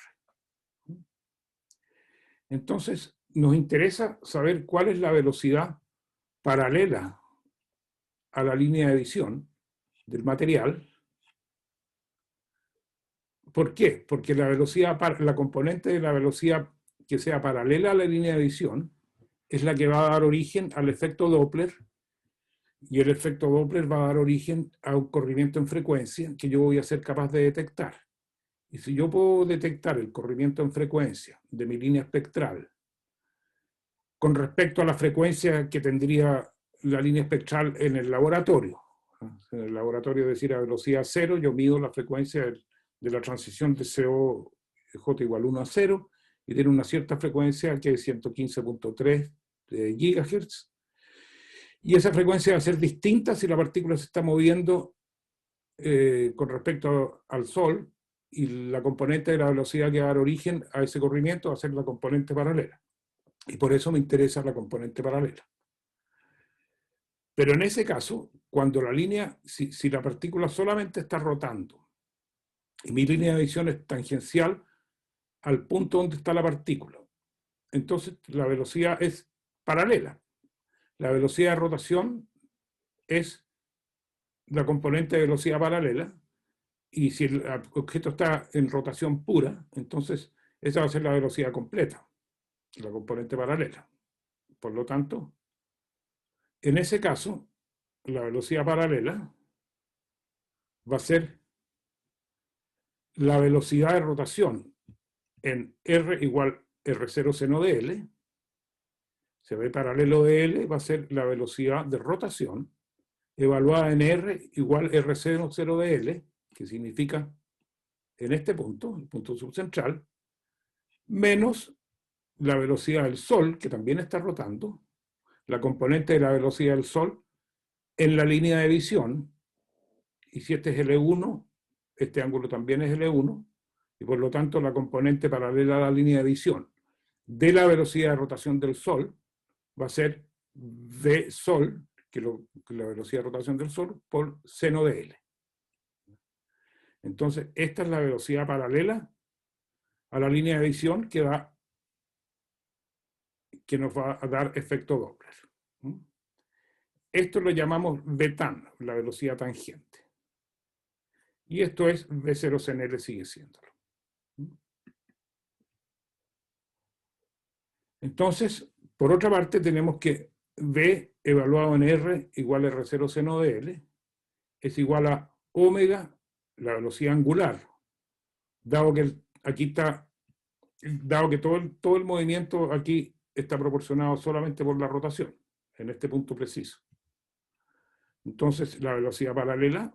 Entonces, nos interesa saber cuál es la velocidad paralela a la línea de visión del material. ¿Por qué? Porque la velocidad, la componente de la velocidad que sea paralela a la línea de visión es la que va a dar origen al efecto Doppler, y el efecto Doppler va a dar origen a un corrimiento en frecuencia que yo voy a ser capaz de detectar. Y si yo puedo detectar el corrimiento en frecuencia de mi línea espectral con respecto a la frecuencia que tendría la línea espectral en el laboratorio, en el laboratorio, es decir, a velocidad cero, yo mido la frecuencia de la transición de COJ igual 1 a 0, y tiene una cierta frecuencia que es 115.3 GHz, y esa frecuencia va a ser distinta si la partícula se está moviendo con respecto al Sol, y la componente de la velocidad que va a dar origen a ese corrimiento va a ser la componente paralela. Y por eso me interesa la componente paralela. Pero en ese caso, cuando la línea, si la partícula solamente está rotando, y mi línea de visión es tangencial al punto donde está la partícula, entonces la velocidad es paralela. La velocidad de rotación es la componente de velocidad paralela, y si el objeto está en rotación pura, entonces esa va a ser la velocidad completa, la componente paralela. Por lo tanto, en ese caso, la velocidad paralela va a ser la velocidad de rotación en R igual R0 seno de L. Se ve paralelo de L, va a ser la velocidad de rotación evaluada en R igual R0 0 de L, que significa en este punto, el punto subcentral, menos la velocidad del Sol, que también está rotando, la componente de la velocidad del Sol en la línea de visión, y si este es L1, este ángulo también es L1, y por lo tanto la componente paralela a la línea de visión de la velocidad de rotación del Sol va a ser V Sol, que la velocidad de rotación del Sol, por seno de L. Entonces, esta es la velocidad paralela a la línea de visión que nos va a dar efecto Doppler. Esto lo llamamos V-tan, la velocidad tangente. Y esto es V0 sin L, sigue siéndolo. Entonces, por otra parte, tenemos que V evaluado en R igual a R0 seno de L es igual a omega, la velocidad angular, dado que aquí está, dado que todo el movimiento aquí está proporcionado solamente por la rotación, en este punto preciso. Entonces, la velocidad paralela,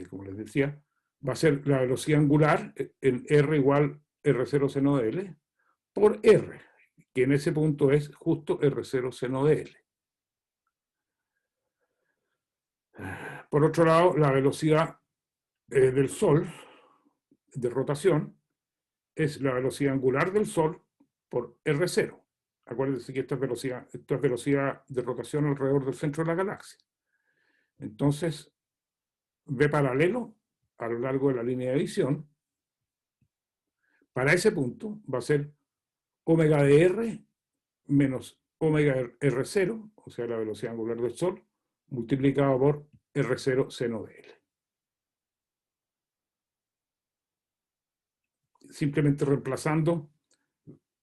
como les decía, va a ser la velocidad angular en R igual R0 seno de L por R, que en ese punto es justo R0 seno de L. Por otro lado, la velocidad del Sol de rotación es la velocidad angular del Sol por R0. Acuérdense que esto es velocidad de rotación alrededor del centro de la galaxia. Entonces, V paralelo a lo largo de la línea de visión. Para ese punto va a ser omega de R menos omega R0, o sea, la velocidad angular del Sol, multiplicado por R0 seno de L. Simplemente reemplazando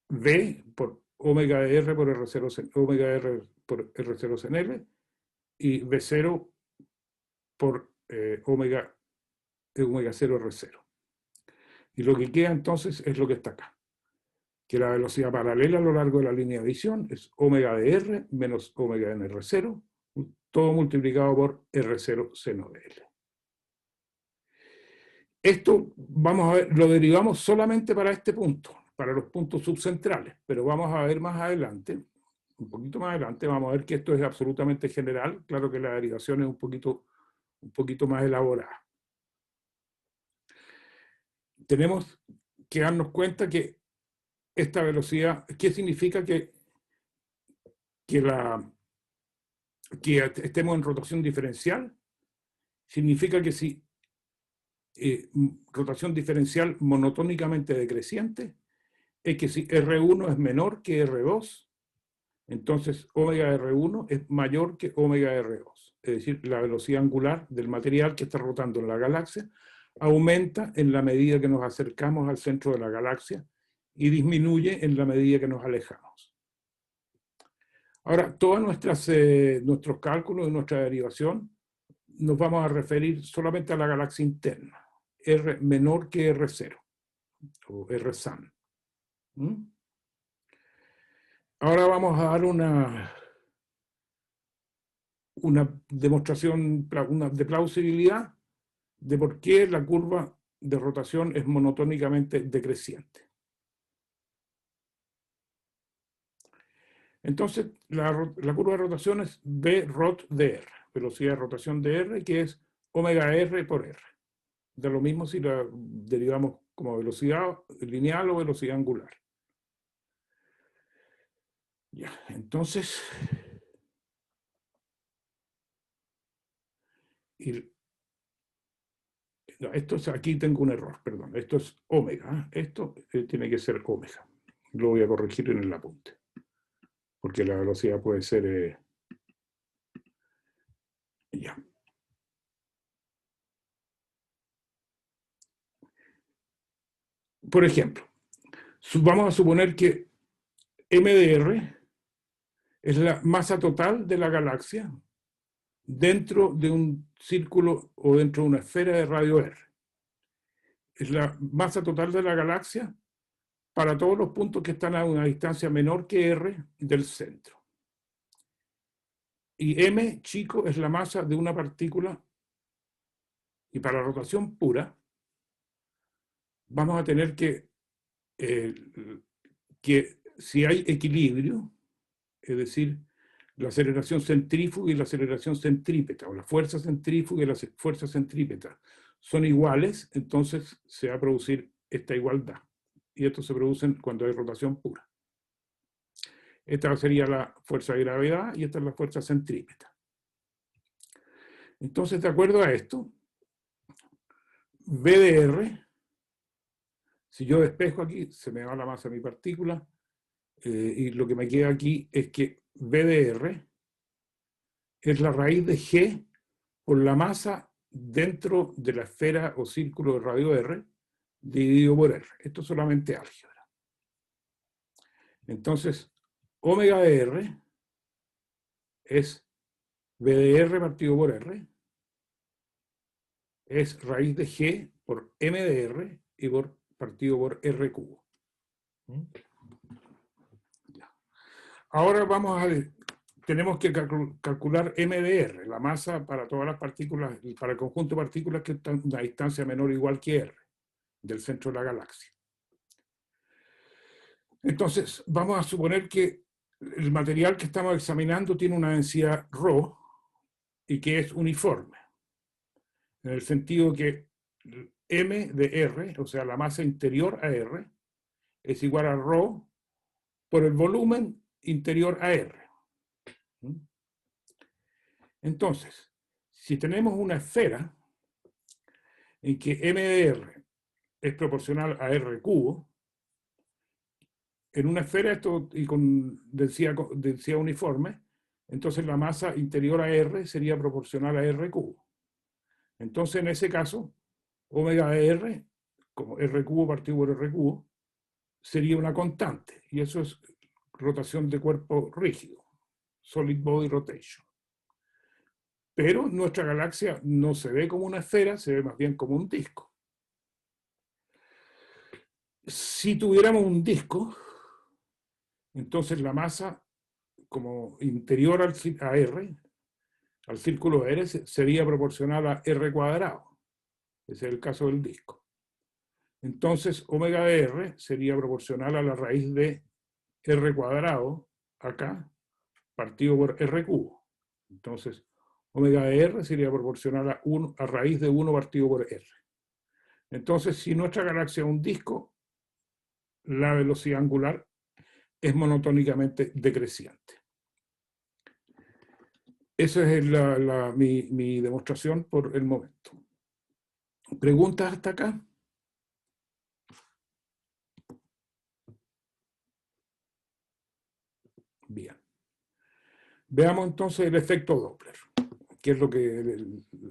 V por omega de R por R0, omega R por R0 seno L, y V0 por omega 0 R0. Y lo que queda entonces es lo que está acá, que la velocidad paralela a lo largo de la línea de visión es omega de R menos omega en R0, todo multiplicado por R0 seno de L. Esto, vamos a ver, lo derivamos solamente para este punto, para los puntos subcentrales, pero vamos a ver más adelante, un poquito más adelante, vamos a ver que esto es absolutamente general. Claro que la derivación es un poquito más elaborada. Tenemos que darnos cuenta que esta velocidad, ¿qué significa que estemos en rotación diferencial? Significa que si rotación diferencial monotónicamente decreciente, es que si R1 es menor que R2, entonces omega R1 es mayor que omega R2. Es decir, la velocidad angular del material que está rotando en la galaxia aumenta en la medida que nos acercamos al centro de la galaxia y disminuye en la medida que nos alejamos. Ahora, todos nuestros cálculos y nuestra derivación nos vamos a referir solamente a la galaxia interna, R menor que R0, o R SAN. Ahora vamos a dar una demostración de plausibilidad de por qué la curva de rotación es monotónicamente decreciente. Entonces, la curva de rotación es V rot de R, velocidad de rotación de R, que es omega R por R. Da lo mismo si la derivamos como velocidad lineal o velocidad angular. Ya, entonces, aquí tengo un error, perdón. Esto es omega. Esto tiene que ser omega. Lo voy a corregir en el apunte, porque la velocidad puede ser... ya. Por ejemplo, vamos a suponer que MDR es la masa total de la galaxia dentro de un círculo o dentro de una esfera de radio R. Es la masa total de la galaxia para todos los puntos que están a una distancia menor que R del centro. Y M, chico, es la masa de una partícula. Y para rotación pura, vamos a tener que si hay equilibrio, es decir, la aceleración centrífuga y la aceleración centrípeta, o la fuerza centrífuga y la fuerza centrípeta, son iguales, entonces se va a producir esta igualdad. Y esto se produce cuando hay rotación pura. Esta sería la fuerza de gravedad y esta es la fuerza centrípeta. Entonces, de acuerdo a esto, V de R, si yo despejo aquí, se me va la masa de mi partícula, y lo que me queda aquí es que V de R es la raíz de G por la masa dentro de la esfera o círculo de radio R dividido por R. Esto es solamente álgebra. Entonces, omega de R es V de R partido por R, es raíz de G por M de R y partido por R cubo. Ahora vamos a ver, tenemos que calcular M de R, la masa para todas las partículas, para el conjunto de partículas que están a una distancia menor o igual que R, del centro de la galaxia. Entonces, vamos a suponer que el material que estamos examinando tiene una densidad ρ y que es uniforme, en el sentido que M de R, o sea, la masa interior a R, es igual a ρ por el volumen interior a R. Entonces, si tenemos una esfera, en que m de r es proporcional a r cubo, en una esfera esto y con densidad uniforme, entonces la masa interior a r sería proporcional a r cubo. Entonces en ese caso, omega de r, como r cubo partido por r cubo, sería una constante, y eso es rotación de cuerpo rígido, solid body rotation. Pero nuestra galaxia no se ve como una esfera, se ve más bien como un disco. Si tuviéramos un disco, entonces la masa como interior a R, al círculo de R, sería proporcional a R cuadrado. Ese es el caso del disco. Entonces, omega de R sería proporcional a la raíz de R cuadrado, acá, partido por R cubo. Entonces, omega de R sería proporcional a raíz de 1 partido por R. Entonces, si nuestra galaxia es un disco, la velocidad angular es monotónicamente decreciente. Esa es mi demostración por el momento. ¿Preguntas hasta acá? Bien. Veamos entonces el efecto Doppler, que es lo que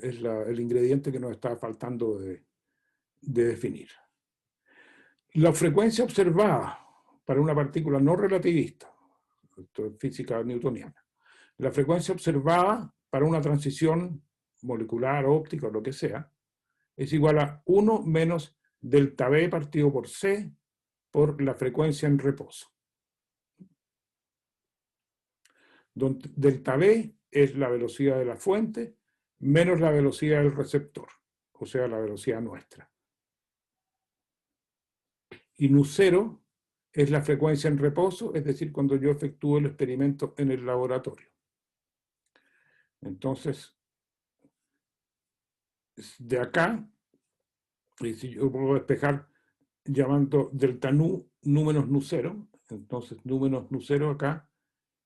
es el ingrediente que nos está faltando de definir. La frecuencia observada para una partícula no relativista, esto es física newtoniana, la frecuencia observada para una transición molecular, óptica o lo que sea, es igual a 1 menos delta B partido por C por la frecuencia en reposo. Donde delta B es la velocidad de la fuente menos la velocidad del receptor, o sea, la velocidad nuestra. Y nu0 es la frecuencia en reposo, es decir, cuando yo efectúo el experimento en el laboratorio. Entonces, de acá, y si yo puedo despejar llamando delta nu menos nu0, entonces nu menos nu0 acá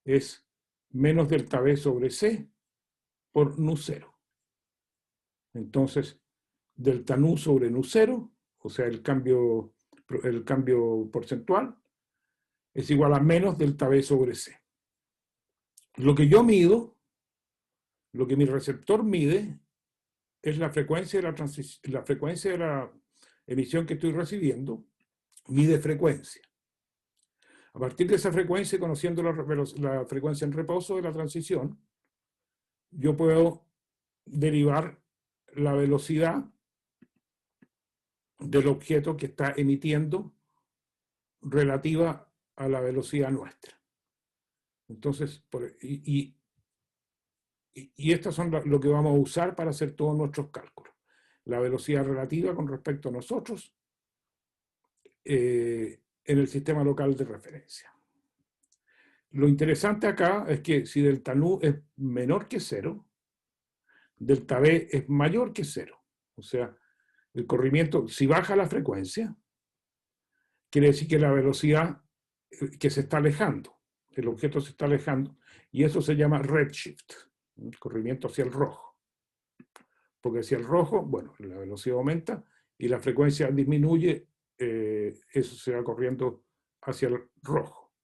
es menos delta B sobre C por nu0. Entonces, delta nu sobre nu0, o sea, el cambio porcentual, es igual a menos delta B sobre C. Lo que yo mido, lo que mi receptor mide, es la frecuencia de la emisión que estoy recibiendo, mide frecuencia. A partir de esa frecuencia, conociendo la frecuencia en reposo de la transición, yo puedo derivar la velocidad del objeto que está emitiendo relativa a la velocidad nuestra. Entonces, estas son lo que vamos a usar para hacer todos nuestros cálculos. La velocidad relativa con respecto a nosotros en el sistema local de referencia. Lo interesante acá es que si delta nu es menor que 0, delta B es mayor que 0. O sea, el corrimiento, si baja la frecuencia, quiere decir que la velocidad que se está alejando, el objeto se está alejando, y eso se llama redshift, corrimiento hacia el rojo. Porque hacia el rojo, bueno, la velocidad aumenta y la frecuencia disminuye, eso se va corriendo hacia el rojo.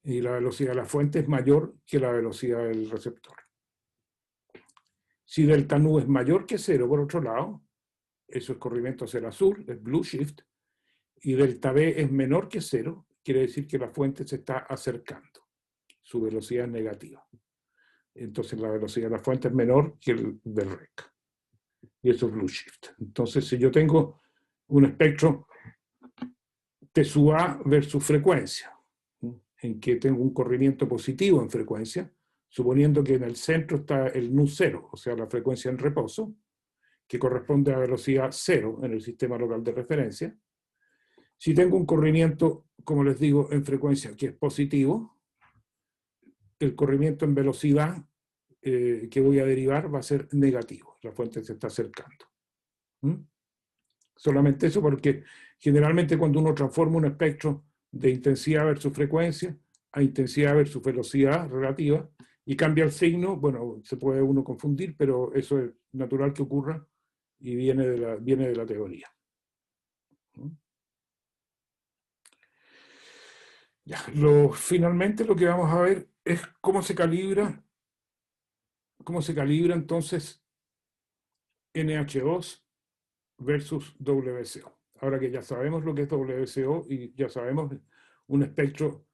Y la velocidad de la fuente es mayor que la velocidad del receptor. Si delta nu es mayor que 0, por otro lado, eso es corrimiento hacia el azul, es blue shift, y delta B es menor que 0, quiere decir que la fuente se está acercando. Su velocidad es negativa. Entonces la velocidad de la fuente es menor que el del REC. Y eso es blue shift. Entonces, si yo tengo un espectro T sub A versus frecuencia, en que tengo un corrimiento positivo en frecuencia, suponiendo que en el centro está el nu0, o sea, la frecuencia en reposo, que corresponde a velocidad 0 en el sistema local de referencia. Si tengo un corrimiento, como les digo, en frecuencia que es positivo, el corrimiento en velocidad que voy a derivar va a ser negativo. La fuente se está acercando. Solamente eso, porque generalmente cuando uno transforma un espectro de intensidad versus frecuencia a intensidad versus velocidad relativa y cambia el signo, bueno, se puede uno confundir, pero eso es natural que ocurra y viene de la teoría. Ya, finalmente lo que vamos a ver es cómo se calibra entonces NH2 versus WCO. Ahora que ya sabemos lo que es WCO y ya sabemos un espectro,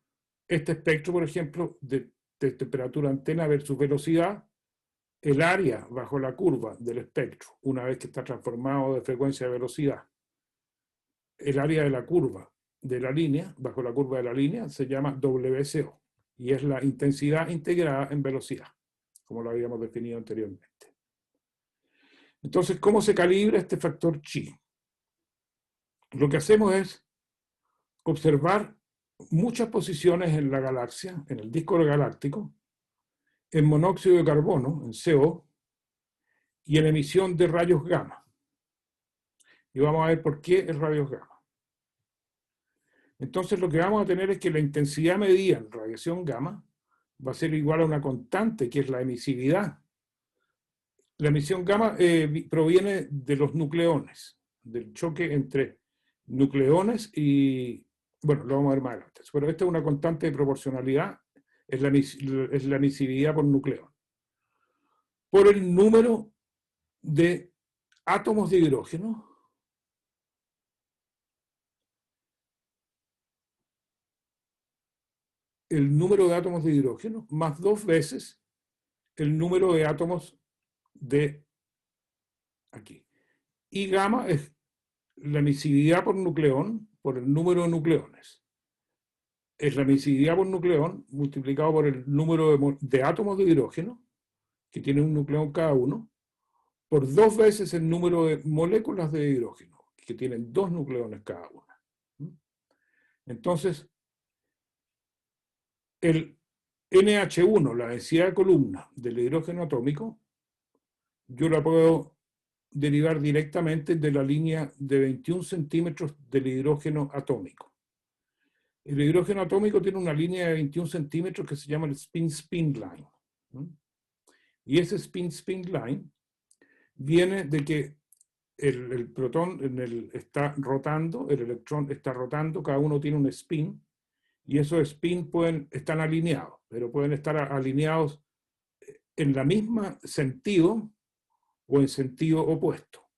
este espectro, por ejemplo, de temperatura antena versus velocidad, el área bajo la curva del espectro, una vez que está transformado de frecuencia a velocidad, el área de la curva de la línea, bajo la curva de la línea, se llama WCO, y es la intensidad integrada en velocidad, como lo habíamos definido anteriormente. Entonces, ¿cómo se calibra este factor chi? Lo que hacemos es observar muchas posiciones en la galaxia, en el disco galáctico, en monóxido de carbono, en CO, y en emisión de rayos gamma. Y vamos a ver por qué es rayos gamma. Entonces lo que vamos a tener es que la intensidad medida en radiación gamma va a ser igual a una constante, que es la emisividad. La emisión gamma proviene de los nucleones, del choque entre nucleones y, bueno, lo vamos a ver más adelante. Pero esta es una constante de proporcionalidad, es la emisividad por nucleón, por el número de átomos de hidrógeno más 2 veces el número de átomos de aquí. Y gamma es la emisividad por nucleón por el número de nucleones. Es la emisividad por nucleón multiplicado por el número de átomos de hidrógeno, que tiene un nucleón cada uno, por 2 veces el número de moléculas de hidrógeno, que tienen 2 nucleones cada una. Entonces, el NH1, la densidad de columna del hidrógeno atómico, yo la puedo derivar directamente de la línea de 21 centímetros del hidrógeno atómico. El hidrógeno atómico tiene una línea de 21 centímetros que se llama el spin-spin line. Y ese spin-spin line viene de que el protón está rotando, el electrón está rotando, cada uno tiene un spin, y esos spin están alineados, pero pueden estar alineados en la misma sentido o en sentido opuesto.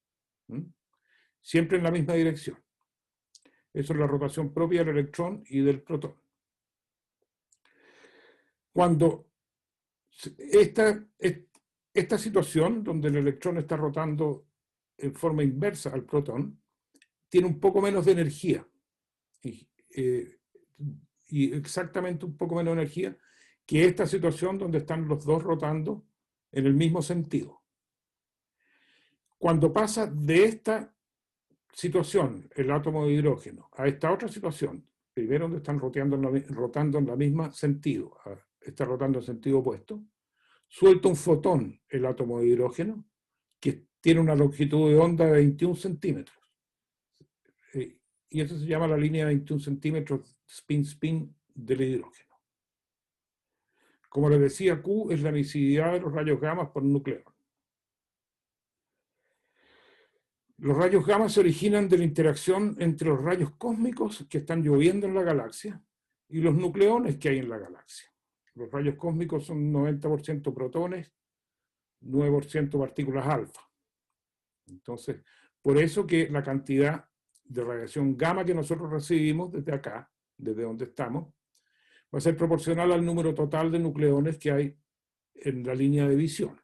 Siempre en la misma dirección. Eso es la rotación propia del electrón y del protón. Cuando esta situación, donde el electrón está rotando en forma inversa al protón, tiene un poco menos de energía. Y exactamente un poco menos de energía que esta situación donde están los dos rotando en el mismo sentido. Cuando pasa de esta situación, el átomo de hidrógeno, a esta otra situación, primero donde están rotando en la misma sentido, está rotando en sentido opuesto, suelta un fotón el átomo de hidrógeno, que tiene una longitud de onda de 21 centímetros. Y eso se llama la línea de 21 centímetros spin-spin del hidrógeno. Como les decía, Q es la emisividad de los rayos gamma por nucleón. Los rayos gamma se originan de la interacción entre los rayos cósmicos que están lloviendo en la galaxia y los nucleones que hay en la galaxia. Los rayos cósmicos son 90% protones, 9% partículas alfa. Entonces, por eso que la cantidad de radiación gamma que nosotros recibimos desde acá, desde donde estamos, va a ser proporcional al número total de nucleones que hay en la línea de visión.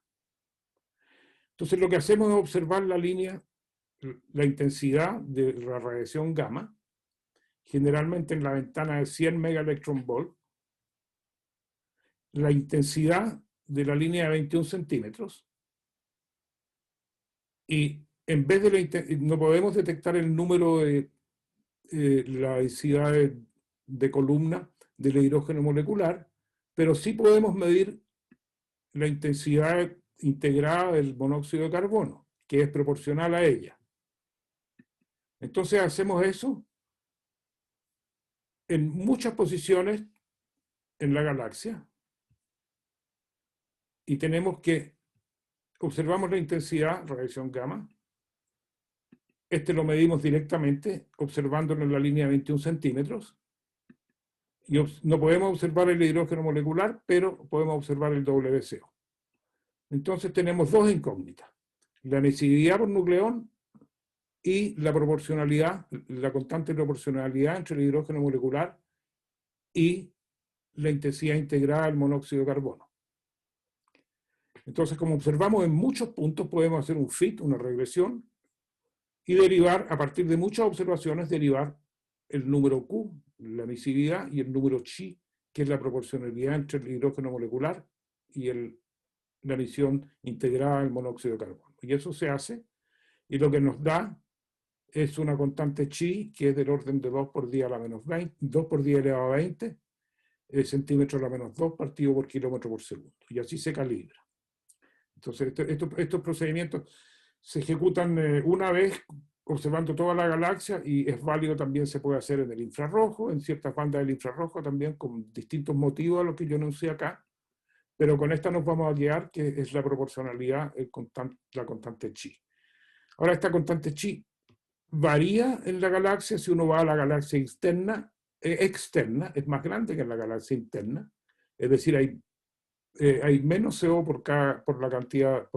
Entonces, lo que hacemos es observar la intensidad de la radiación gamma, generalmente en la ventana de 100 megaelectronvolt, la intensidad de la línea de 21 centímetros, y en vez de no podemos detectar el número de la densidad de columna del hidrógeno molecular, pero sí podemos medir la intensidad integrada del monóxido de carbono, que es proporcional a ella. Entonces hacemos eso en muchas posiciones en la galaxia y observamos la intensidad, radiación gamma, Este lo medimos directamente, observándolo en la línea de 21 centímetros. Y no podemos observar el hidrógeno molecular, pero podemos observar el WCO. Entonces tenemos dos incógnitas: la emisividad por nucleón y la proporcionalidad, la constante proporcionalidad entre el hidrógeno molecular y la intensidad integrada del monóxido de carbono. Entonces, como observamos en muchos puntos, podemos hacer un fit, una regresión, y derivar, a partir de muchas observaciones, derivar el número Q, la emisividad, y el número chi, que es la proporcionalidad entre el hidrógeno molecular y la emisión integrada del monóxido de carbono. Y eso se hace, y lo que nos da es una constante chi, que es del orden de 2 por 10 a la menos 20, 2 por 10 elevado a 20, centímetros a la menos 2 partido por kilómetro por segundo. Y así se calibra. Entonces, estos procedimientos se ejecutan una vez observando toda la galaxia, y es válido, también se puede hacer en el infrarrojo, en ciertas bandas del infrarrojo también, con distintos motivos a los que yo enuncié acá, pero con esta nos vamos a guiar, que es la proporcionalidad, la constante chi. Ahora, esta constante chi varía en la galaxia. Si uno va a la galaxia externa, es más grande que en la galaxia interna, es decir, hay menos CO por cantidad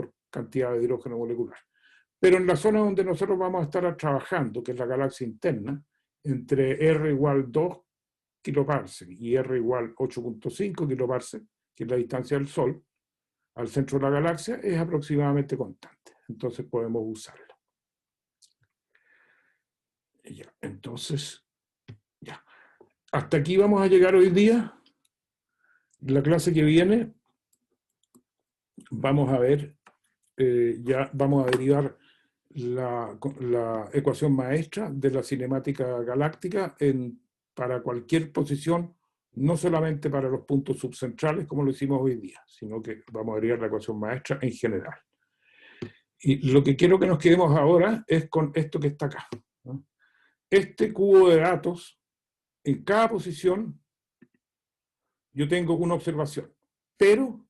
de hidrógeno molecular. Pero en la zona donde nosotros vamos a estar trabajando, que es la galaxia interna, entre R igual 2 kiloparsec y R igual 8.5 kiloparsec, que es la distancia del Sol al centro de la galaxia, es aproximadamente constante. Entonces podemos usarla. Ya, entonces, ya. Hasta aquí vamos a llegar hoy día. La clase que viene vamos a ver, ya vamos a derivar la ecuación maestra de la cinemática galáctica para cualquier posición, no solamente para los puntos subcentrales como lo hicimos hoy día, sino que vamos a derivar la ecuación maestra en general. Y lo que quiero que nos quedemos ahora es con esto que está acá, ¿no? Este cubo de datos, en cada posición yo tengo una observación, pero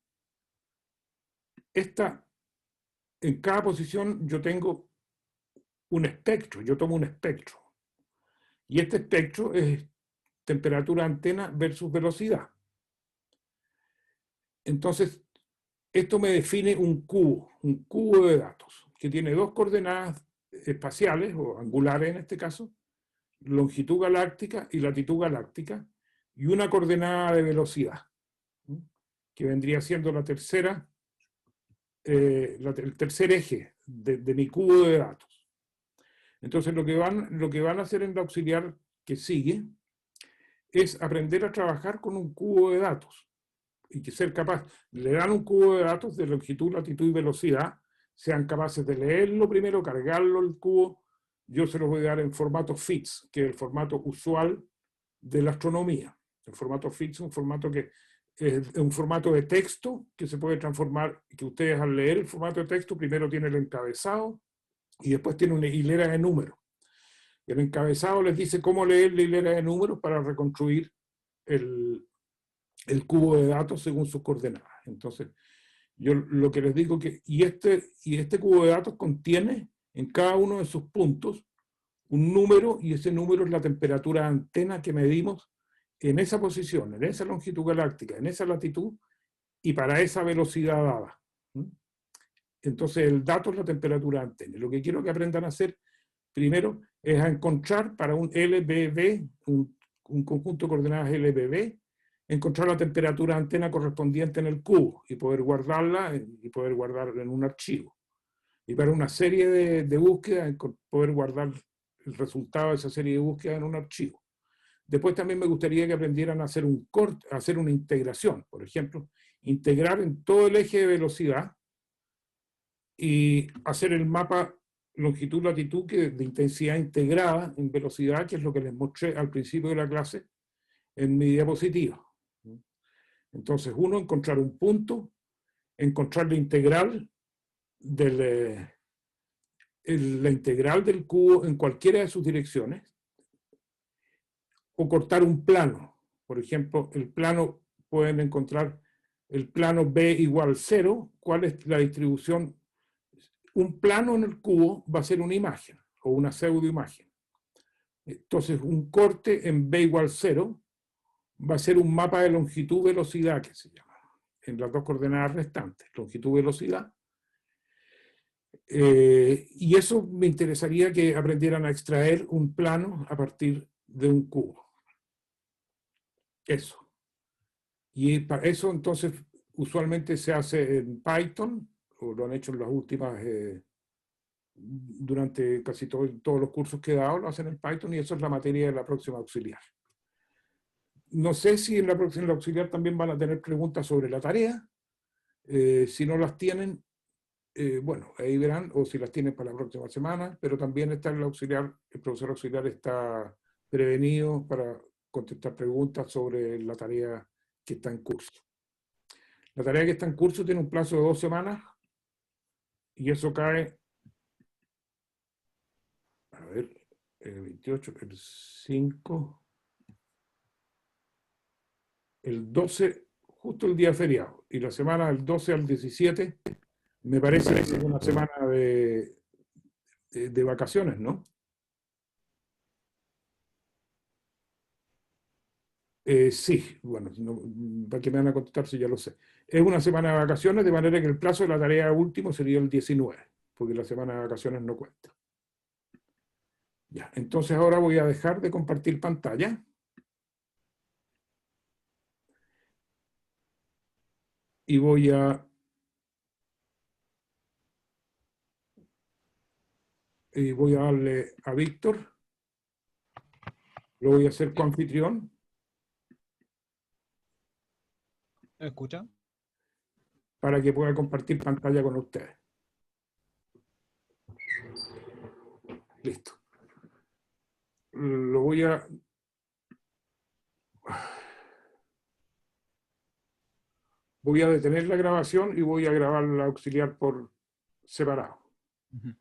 en cada posición yo tengo un espectro, yo tomo un espectro. Y este espectro es temperatura antena versus velocidad. Entonces, esto me define un cubo de datos, que tiene dos coordenadas espaciales, o angulares en este caso, longitud galáctica y latitud galáctica, y una coordenada de velocidad, que vendría siendo el tercer eje de mi cubo de datos. Entonces, lo que van a hacer en la auxiliar que sigue es aprender a trabajar con un cubo de datos, y que ser capaz, le dan un cubo de datos de longitud, latitud y velocidad, sean capaces de leerlo primero, cargarlo el cubo. Yo se los voy a dar en formato FITS, que es el formato usual de la astronomía. El formato FITS es un formato que es un formato de texto que se puede transformar, que ustedes al leer el formato de texto primero tiene el encabezado y después tiene una hilera de números. El encabezado les dice cómo leer la hilera de números para reconstruir el cubo de datos según sus coordenadas. Entonces, yo lo que les digo que, y este cubo de datos contiene en cada uno de sus puntos un número, y ese número es la temperatura de antena que medimos en esa posición, en esa longitud galáctica, en esa latitud, y para esa velocidad dada. Entonces, el dato es la temperatura de antena. Lo que quiero que aprendan a hacer primero es a encontrar para un LBB, un conjunto de coordenadas LBB, encontrar la temperatura de antena correspondiente en el cubo y poder guardarla en un archivo. Y para una serie de búsquedas, poder guardar el resultado de esa serie de búsquedas en un archivo. Después también me gustaría que aprendieran a hacer hacer una integración. Por ejemplo, integrar en todo el eje de velocidad y hacer el mapa longitud-latitud de intensidad integrada en velocidad, que es lo que les mostré al principio de la clase en mi diapositiva. Entonces, encontrar un punto, encontrar la integral del cubo en cualquiera de sus direcciones, o cortar un plano. Por ejemplo, pueden encontrar el plano B igual 0, cuál es la distribución. Un plano en el cubo va a ser una imagen, o una pseudoimagen. Entonces, un corte en B igual 0 va a ser un mapa de longitud-velocidad, que se llama, en las dos coordenadas restantes, longitud-velocidad. Y eso me interesaría que aprendieran a extraer un plano a partir de un cubo. Eso. Y para eso, entonces, usualmente se hace en Python, o lo han hecho en las últimas, durante casi todos los cursos que he dado, lo hacen en Python, y eso es la materia de la próxima auxiliar. No sé si en la próxima auxiliar también van a tener preguntas sobre la tarea. Si no las tienen, bueno, ahí verán, o si las tienen para la próxima semana, pero también está el auxiliar, el profesor auxiliar está prevenido para contestar preguntas sobre la tarea que está en curso. La tarea que está en curso tiene un plazo de 2 semanas, y eso cae, a ver, el 28, el 5, el 12, justo el día feriado, y la semana del 12 al 17, me parece que es una semana de vacaciones, ¿no? Sí, bueno, ¿para qué me van a contestar si ya lo sé? Es una semana de vacaciones, de manera que el plazo de la tarea último sería el 19, porque la semana de vacaciones no cuenta. Ya, entonces ahora voy a dejar de compartir pantalla. Y voy a darle a Víctor. Lo voy a hacer coanfitrión. ¿Me escucha? Para que pueda compartir pantalla con ustedes. Listo. Lo voy a... Voy a detener la grabación y voy a grabar la auxiliar por separado. Uh-huh.